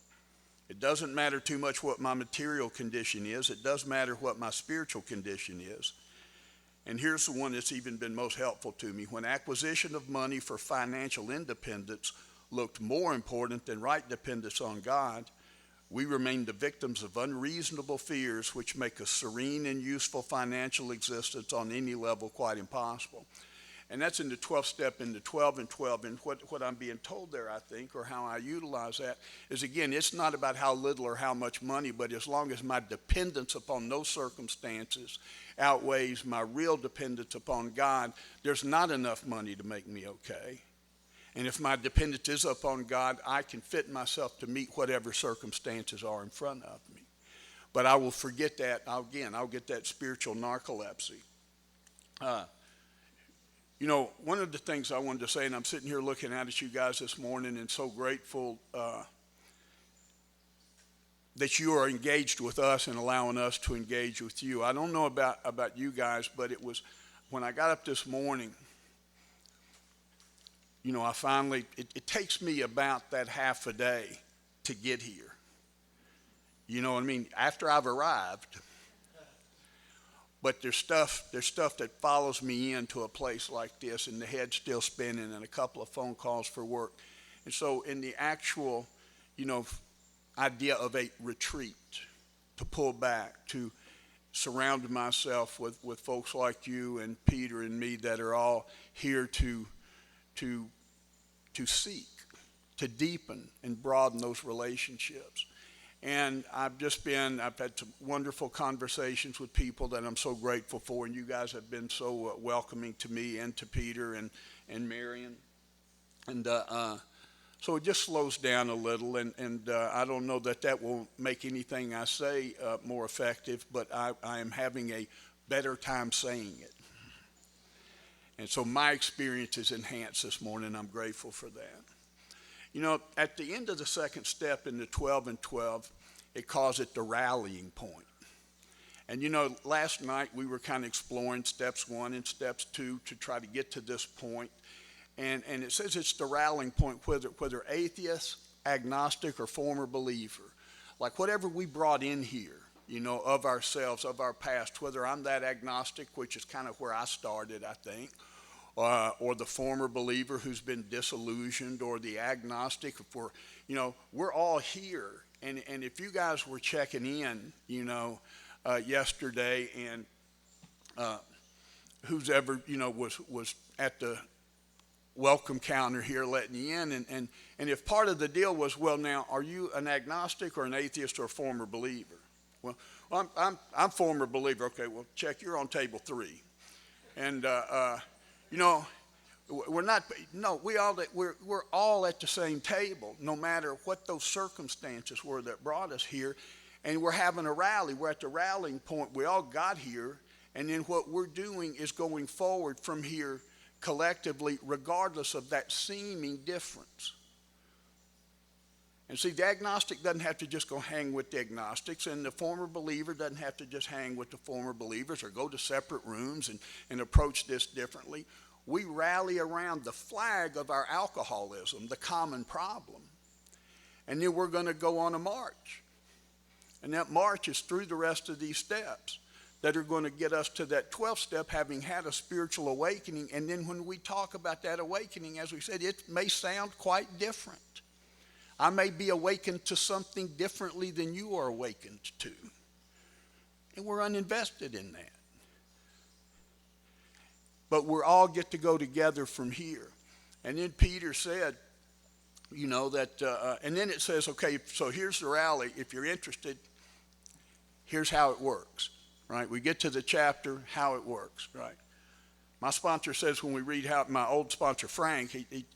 It doesn't matter too much what my material condition is. It does matter what my spiritual condition is. And here's the one that's even been most helpful to me. When acquisition of money for financial independence looked more important than right dependence on God, we remain the victims of unreasonable fears which make a serene and useful financial existence on any level quite impossible. And that's in the 12th step, in the 12 and 12. And what I'm being told there, I think, or how I utilize that, is again, it's not about how little or how much money, but as long as my dependence upon those circumstances outweighs my real dependence upon God, there's not enough money to make me okay. And if my dependence is upon God, I can fit myself to meet whatever circumstances are in front of me. But I will forget that, I'll get that spiritual narcolepsy. One of the things I wanted to say, and I'm sitting here looking at you guys this morning and so grateful that you are engaged with us and allowing us to engage with you. I don't know about you guys, but it was when I got up this morning, I finally, it takes me about that half a day to get here. You know what I mean? After I've arrived. But there's stuff that follows me into a place like this, and the head's still spinning, and a couple of phone calls for work. And so in the actual, idea of a retreat, to pull back, to surround myself with folks like you and Peter and me that are all here to seek, to deepen and broaden those relationships. And I've had some wonderful conversations with people that I'm so grateful for, and you guys have been so welcoming to me and to Peter and Marion. And so it just slows down a little, and I don't know that will make anything I say more effective, but I am having a better time saying it. And so my experience is enhanced this morning. I'm grateful for that. At the end of the second step in the 12 and 12, it calls it the rallying point. And last night we were kind of exploring steps 1 and steps 2 to try to get to this point. And it says it's the rallying point, whether atheist, agnostic, or former believer. Like whatever we brought in here, of ourselves, of our past, whether I'm that agnostic, which is kind of where I started, I think, or the former believer who's been disillusioned, or the agnostic, we're all here. And if you guys were checking in, yesterday, and who's ever, was at the welcome counter here letting you in, and if part of the deal was, well, now, are you an agnostic or an atheist or a former believer? Well, I'm former believer. Okay, well, check, you're on table 3. And, we're all at the same table, no matter what those circumstances were that brought us here. And we're having a rally. We're at the rallying point. We all got here. And then what we're doing is going forward from here collectively, regardless of that seeming difference. And see, the agnostic doesn't have to just go hang with the agnostics, and the former believer doesn't have to just hang with the former believers or go to separate rooms and approach this differently. We rally around the flag of our alcoholism, the common problem. And then we're going to go on a march. And that march is through the rest of these steps. that are going to get us to that 12th step, having had a spiritual awakening. And then when we talk about that awakening, as we said, it may sound quite different. I may be awakened to something differently than you are awakened to. And we're uninvested in that. But we all get to go together from here. And then Peter said, and then it says, okay, so here's the rally. If you're interested, here's how it works, right? We get to the chapter, how it works, right? My sponsor says when we read how, my old sponsor, Frank, he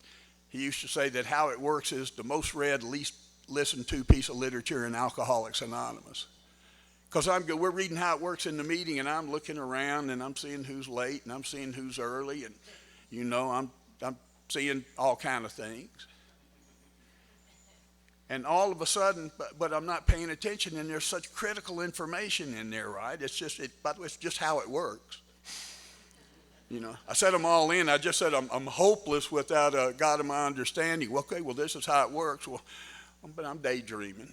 used to say that how it works is the most read, least listened to piece of literature in Alcoholics Anonymous. Because we're reading how it works in the meeting, and I'm looking around, and I'm seeing who's late, and I'm seeing who's early, and, I'm seeing all kind of things. And all of a sudden, but I'm not paying attention, and there's such critical information in there, right? By the way, it's just how it works. I said them all in. I just said I'm hopeless without a God of my understanding. Well, okay, well, this is how it works. Well, but I'm daydreaming.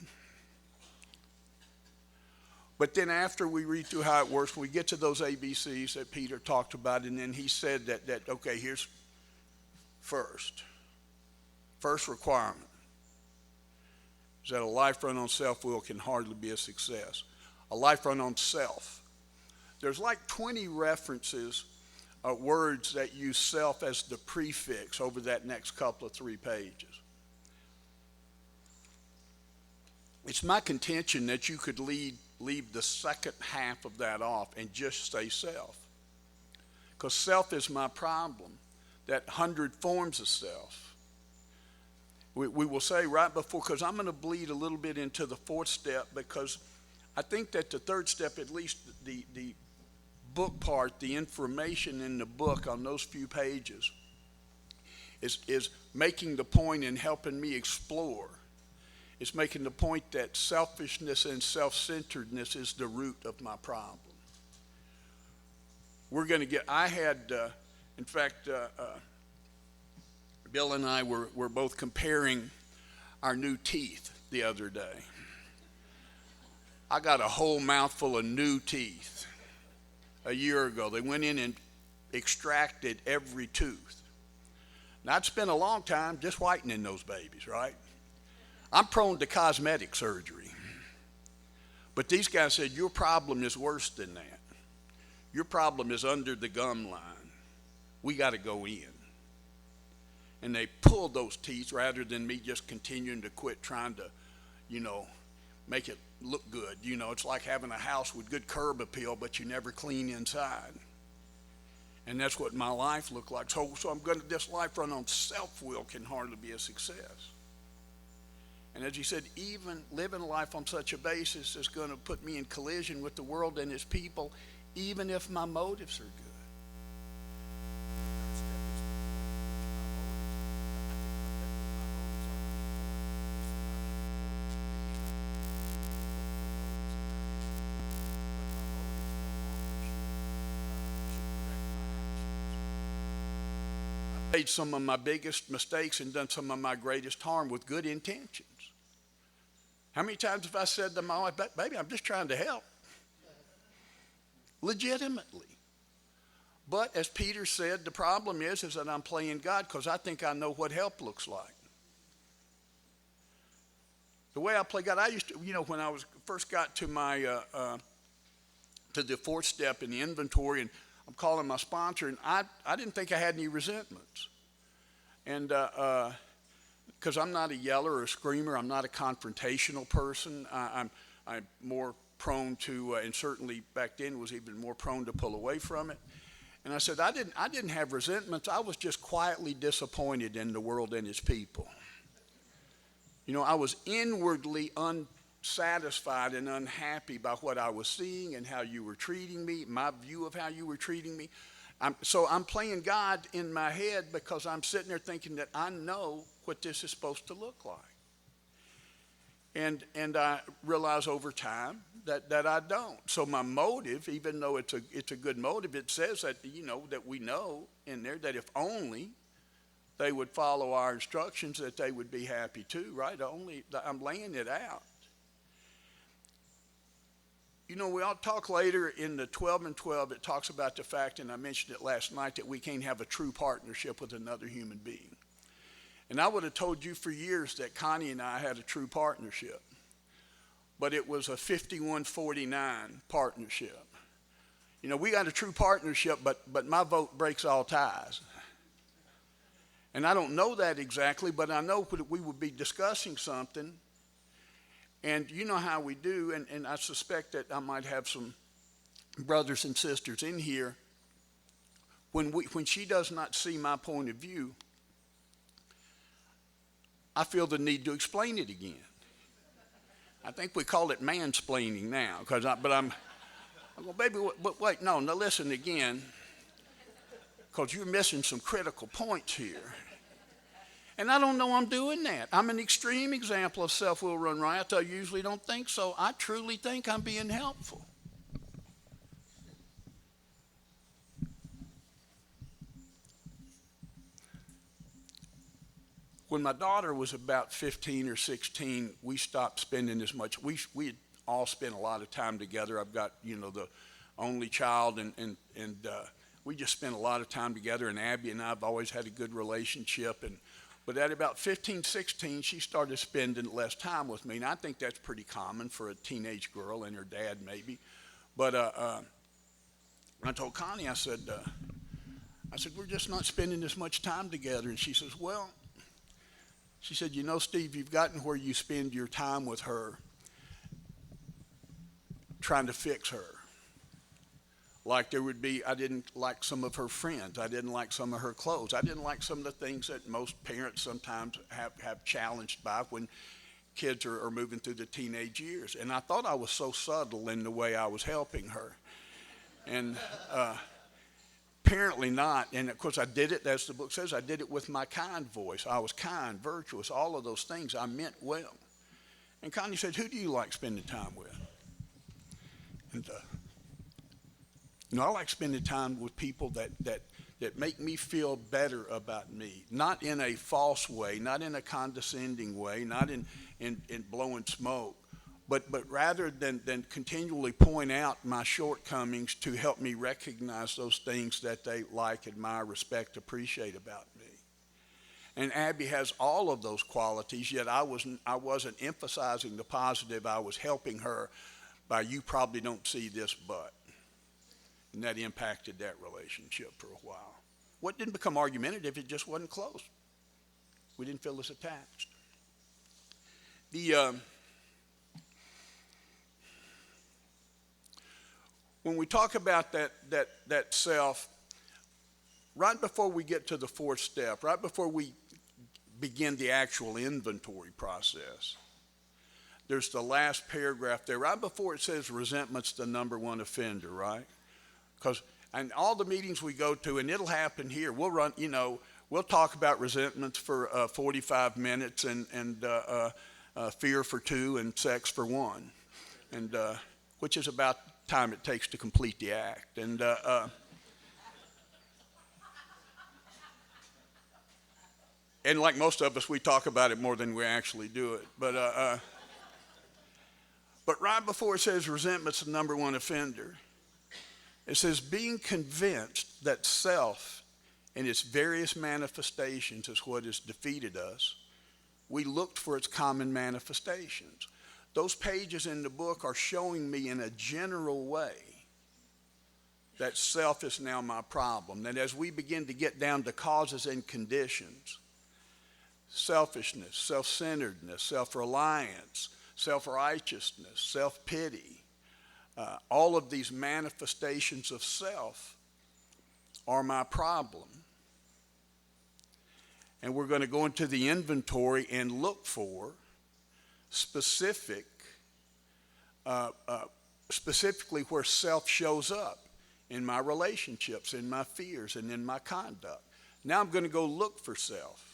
But then after we read through how it works, we get to those ABCs that Peter talked about, and then he said that okay, here's first requirement is that a life run on self-will can hardly be a success. A life run on self. There's like 20 references, words that use self as the prefix over that next couple of 3 pages. It's my contention that you could leave the second half of that off and just say self. Because self is my problem, that 100 forms of self. We will say right before, because I'm going to bleed a little bit into the 4th step, because I think that the 3rd step, at least the book part, the information in the book on those few pages, is making the point and helping me explore. It's making the point that selfishness and self-centeredness is the root of my problem. We're going to get, in fact, Bill and I were both comparing our new teeth the other day. I got a whole mouthful of new teeth a year ago. They went in and extracted every tooth. Now, I'd spent a long time just whitening those babies, right? I'm prone to cosmetic surgery. But these guys said, your problem is worse than that. Your problem is under the gum line. We got to go in. And they pulled those teeth rather than me just continuing to quit trying to, make it look good. It's like having a house with good curb appeal, but you never clean inside. And that's what my life looked like. So this life run on self-will can hardly be a success. And as he said, even living life on such a basis is going to put me in collision with the world and its people, even if my motives are good. I've made some of my biggest mistakes and done some of my greatest harm with good intentions. How many times have I said to my wife, baby, I'm just trying to help? Legitimately. But as Peter said, the problem is that I'm playing God because I think I know what help looks like. The way I play God, I used to, when I first got to my, to the 4th step in the inventory, and I'm calling my sponsor, and I didn't think I had any resentments. And, because I'm not a yeller or a screamer, I'm not a confrontational person. I'm more prone to, and certainly back then was even more prone to pull away from it. And I said, I didn't have resentments. I was just quietly disappointed in the world and its people. I was inwardly unsatisfied and unhappy by what I was seeing and how you were treating me, my view of how you were treating me. So I'm playing God in my head because I'm sitting there thinking that I know what this is supposed to look like. And I realize over time that I don't. So my motive, even though it's a good motive, it says that, that we know in there that if only they would follow our instructions, that they would be happy too, right? I'm laying it out. You know, we'll talk later in the 12 and 12, it talks about the fact, and I mentioned it last night, that we can't have a true partnership with another human being. And I would have told you for years that Connie and I had a true partnership, but it was a 51-49 partnership. You know, we got a true partnership, but my vote breaks all ties. And I don't know that exactly, but I know that we would be discussing something. And you know how we do, and I suspect that I might have some brothers and sisters in here. When she does not see my point of view, I feel the need to explain it again. I think we call it mansplaining now, but I'm going, baby, wait, no, listen again, because you're missing some critical points here. And I don't know I'm doing that. I'm an extreme example of self-will run riot. I usually don't think so. I truly think I'm being helpful. When my daughter was about 15 or 16, we stopped spending as much. We had all spent a lot of time together. I've got, you know, the only child, and we just spent a lot of time together. And Abby and I have always had a good relationship. But at about 15, 16, she started spending less time with me. And I think that's pretty common for a teenage girl and her dad maybe. But I told Connie, I said, we're just not spending as much time together. And she says, well, she said, you know, Steve, you've gotten where you spend your time with her trying to fix her. Like there would be, I didn't like some of her friends. I didn't like some of her clothes. I didn't like some of the things that most parents sometimes have challenged by when kids are moving through the teenage years. And I thought I was so subtle in the way I was helping her. And apparently not. And of course I did it, as the book says, I did it with my kind voice. I was kind, virtuous, all of those things. I meant well. And Connie said, who do you like spending time with? And you know, I like spending time with people that make me feel better about me, not in a false way, not in a condescending way, not in blowing smoke, but rather than continually point out my shortcomings to help me recognize those things that they like, admire, respect, appreciate about me. And Abby has all of those qualities, yet I wasn't emphasizing the positive. I was helping her by, you probably don't see this, but. And that impacted that relationship for a while. What didn't become argumentative, it just wasn't close. We didn't feel as attached. When we talk about that self, right before we get to the fourth step, right before we begin the actual inventory process, there's the last paragraph there, right before it says resentment's the number one offender, right? Because in all the meetings we go to, and it'll happen here, we'll run, you know, we'll talk about resentments for 45 minutes and fear for 2 and sex for 1, and which is about the time it takes to complete the act. And and like most of us, we talk about it more than we actually do it. But right before it says resentment's the number one offender, it says, being convinced that self in its various manifestations is what has defeated us, we looked for its common manifestations. Those pages in the book are showing me in a general way that self is now my problem. That as we begin to get down to causes and conditions, selfishness, self-centeredness, self-reliance, self-righteousness, self-pity, all of these manifestations of self are my problem. And we're going to go into the inventory and look for specifically where self shows up in my relationships, in my fears, and in my conduct. Now I'm going to go look for self.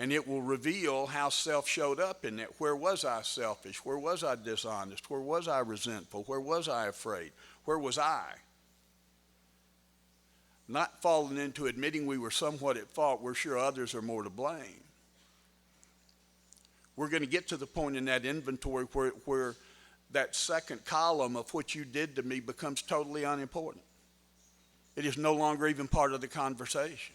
And it will reveal how self showed up in that. Where was I selfish? Where was I dishonest? Where was I resentful? Where was I afraid? Where was I? Not falling into admitting we were somewhat at fault. We're sure others are more to blame. We're going to get to the point in that inventory where that second column of what you did to me becomes totally unimportant. It is no longer even part of the conversation.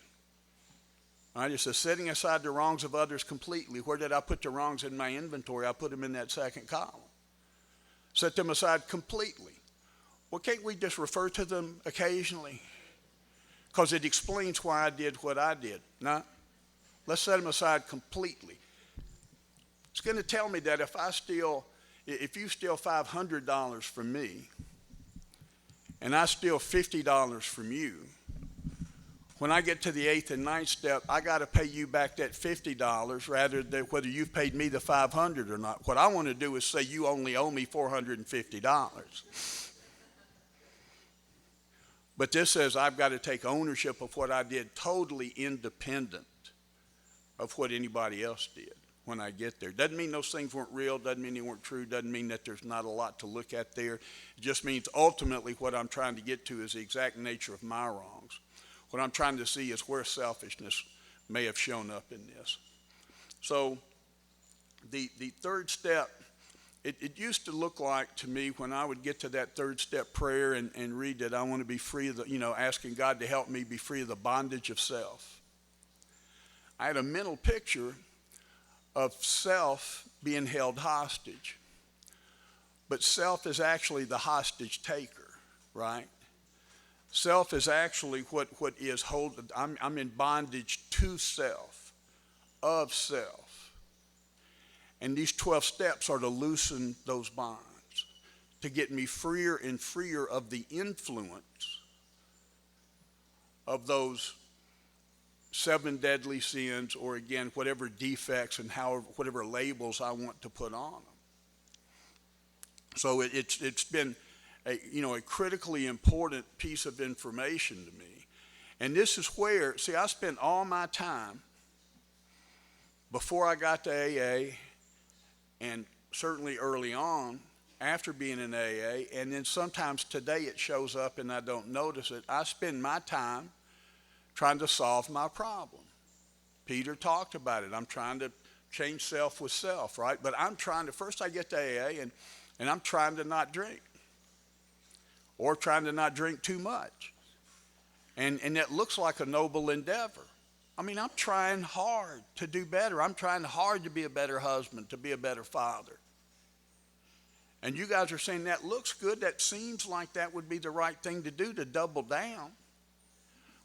All right, it says setting aside the wrongs of others completely. Where did I put the wrongs in my inventory? I put them in that second column. Set them aside completely. Well, can't we just refer to them occasionally? Because it explains why I did what I did. No, let's set them aside completely. It's going to tell me that if you steal $500 from me, and I steal $50 from you, when I get to the 8th and 9th step, I got to pay you back that $50 rather than whether you've paid me the $500 or not. What I want to do is say you only owe me $450. But this says I've got to take ownership of what I did, totally independent of what anybody else did when I get there. Doesn't mean those things weren't real, doesn't mean they weren't true, doesn't mean that there's not a lot to look at there. It just means ultimately what I'm trying to get to is the exact nature of my wrongs. What I'm trying to see is where selfishness may have shown up in this. So the third step, it used to look like to me when I would get to that third step prayer and read that I want to be free of asking God to help me be free of the bondage of self. I had a mental picture of self being held hostage. But self is actually the hostage taker, right? Self is actually what is holding. I'm in bondage to self, of self. And these 12 steps are to loosen those bonds, to get me freer and freer of the influence of those 7 deadly sins, or again, whatever defects and whatever labels I want to put on them. So it's been a critically important piece of information to me. And this is where, I spent all my time before I got to AA, and certainly early on after being in AA, and then sometimes today it shows up and I don't notice it. I spend my time trying to solve my problem. Peter talked about it. I'm trying to change self with self, right? But I'm trying to, first I get to AA and I'm trying to not drink, or trying to not drink too much. And that looks like a noble endeavor. I mean, I'm trying hard to do better. I'm trying hard to be a better husband, to be a better father. And you guys are saying that looks good. That seems like that would be the right thing to do, to double down.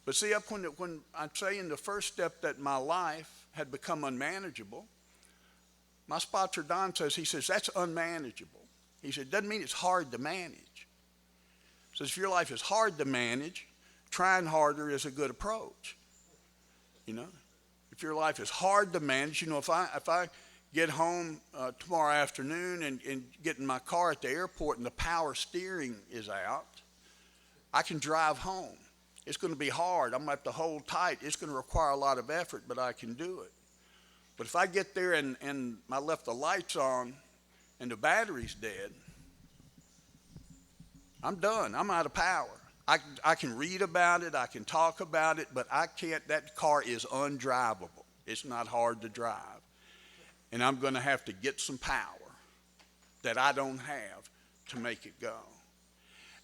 But see, up when I'm saying the first step that my life had become unmanageable, my sponsor Don says, that's unmanageable. He said, doesn't mean it's hard to manage. He says, if your life is hard to manage, trying harder is a good approach. If your life is hard to manage, if I get home tomorrow afternoon and get in my car at the airport and the power steering is out, I can drive home. It's going to be hard. I'm going to have to hold tight. It's going to require a lot of effort, but I can do it. But if I get there and I left the lights on and the battery's dead, I'm done. I'm out of power. I can read about it, I can talk about it, but I can't. That car is undrivable. It's not hard to drive. And I'm going to have to get some power that I don't have to make it go.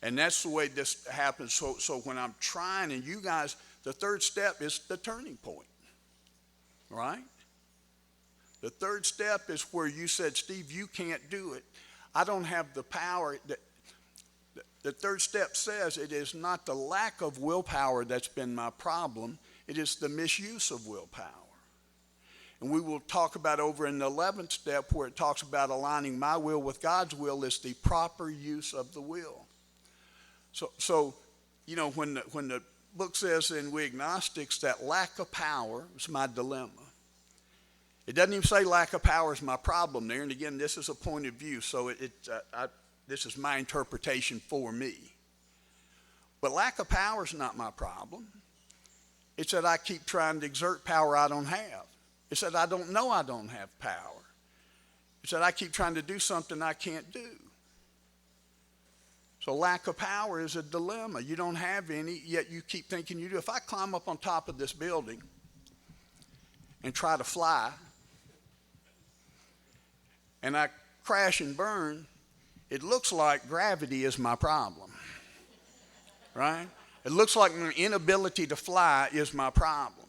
And that's the way this happens. So when I'm trying, and you guys, the third step is the turning point, right? The third step is where you said, Steve, you can't do it. I don't have the power. The third step says it is not the lack of willpower that's been my problem. It is the misuse of willpower. And we will talk about over in the 11th step where it talks about aligning my will with God's will is the proper use of the will. So when the book says in We Agnostics that lack of power is my dilemma. It doesn't even say lack of power is my problem there. And again, this is a point of view, so this is my interpretation for me. But lack of power is not my problem. It's that I keep trying to exert power I don't have. It's that I don't know I don't have power. It's that I keep trying to do something I can't do. So lack of power is a dilemma. You don't have any, yet you keep thinking you do. If I climb up on top of this building and try to fly, and I crash and burn, it looks like gravity is my problem, right? It looks like my inability to fly is my problem.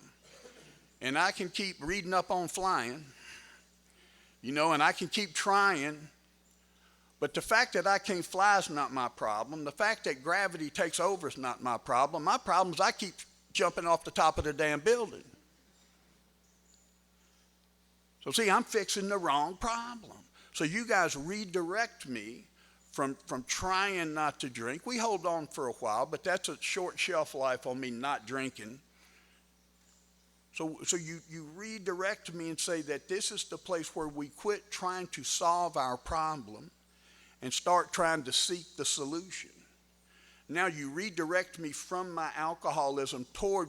And I can keep reading up on flying, and I can keep trying. But the fact that I can't fly is not my problem. The fact that gravity takes over is not my problem. My problem is I keep jumping off the top of the damn building. So see, I'm fixing the wrong problem. So you guys redirect me from trying not to drink. We hold on for a while, but that's a short shelf life on me not drinking. So you redirect me and say that this is the place where we quit trying to solve our problem and start trying to seek the solution. Now you redirect me from my alcoholism toward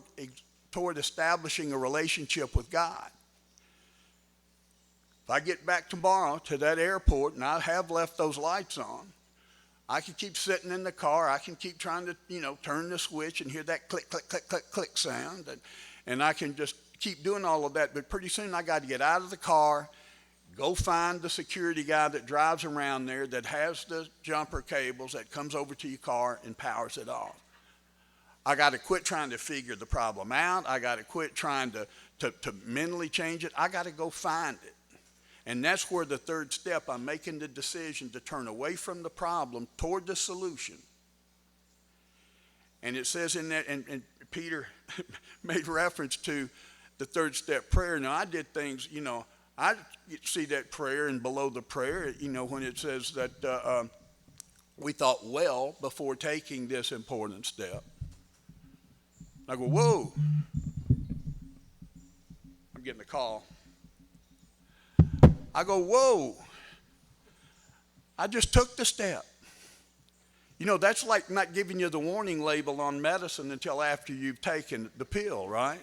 establishing a relationship with God. If I get back tomorrow to that airport and I have left those lights on, I can keep sitting in the car. I can keep trying to, turn the switch and hear that click, click, click, click, click sound. And I can just keep doing all of that. But pretty soon I got to get out of the car, go find the security guy that drives around there that has the jumper cables that comes over to your car and powers it off. I got to quit trying to figure the problem out. I got to quit trying to mentally change it. I got to go find it. And that's where the third step, I'm making the decision to turn away from the problem toward the solution. And it says in that, and Peter made reference to the third step prayer. Now I did things, I see that prayer and below the prayer, when it says that we thought well before taking this important step. I go, whoa. I'm getting a call. I go, whoa, I just took the step. That's like not giving you the warning label on medicine until after you've taken the pill, right?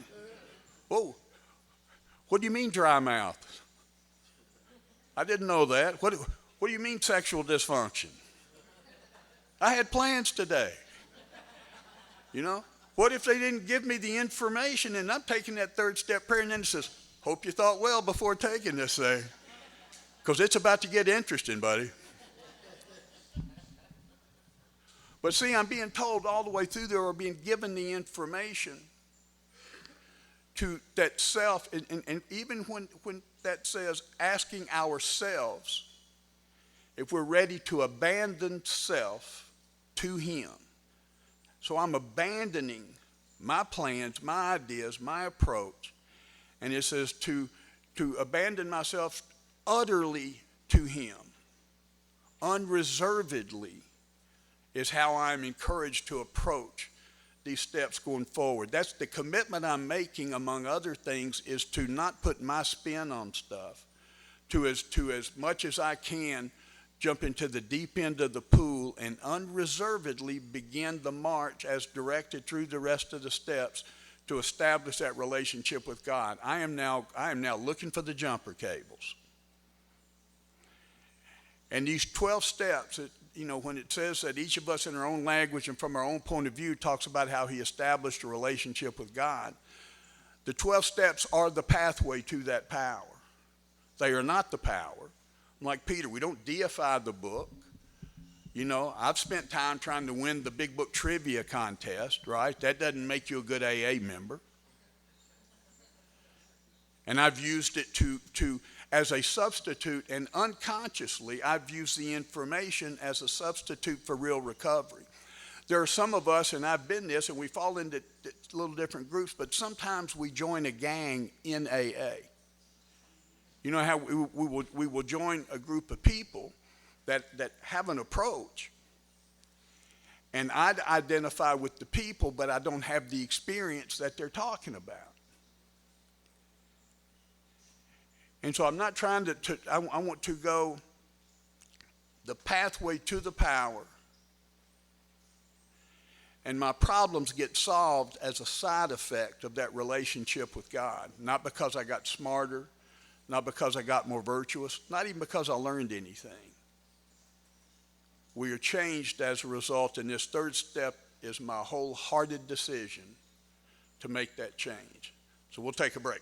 Whoa, what do you mean dry mouth? I didn't know that. What do you mean sexual dysfunction? I had plans today. What if they didn't give me the information and I'm taking that third step prayer and then it says, hope you thought well before taking this thing. Because it's about to get interesting, buddy. But see, I'm being told all the way through there, or being given the information to that self, and even when that says asking ourselves if we're ready to abandon self to Him. So I'm abandoning my plans, my ideas, my approach, and it says to abandon myself utterly to Him, unreservedly, is how I'm encouraged to approach these steps going forward. That's the commitment I'm making, among other things, is to not put my spin on stuff, to as much as I can jump into the deep end of the pool and unreservedly begin the march as directed through the rest of the steps to establish that relationship with God. I am now looking for the jumper cables. And these 12 steps, when it says that each of us in our own language and from our own point of view talks about how He established a relationship with God, the 12 steps are the pathway to that power. They are not the power. Like Peter, we don't deify the book. I've spent time trying to win the big book trivia contest, right? That doesn't make you a good AA member. And I've used it to as a substitute, and unconsciously I've used the information as a substitute for real recovery. There are some of us, and I've been this, and we fall into little different groups, but sometimes we join a gang in AA. You know how we will join a group of people that have an approach, and I'd identify with the people, but I don't have the experience that they're talking about. And so I'm not trying I want to go the pathway to the power. And my problems get solved as a side effect of that relationship with God. Not because I got smarter, not because I got more virtuous, not even because I learned anything. We are changed as a result, and this third step is my wholehearted decision to make that change. So we'll take a break.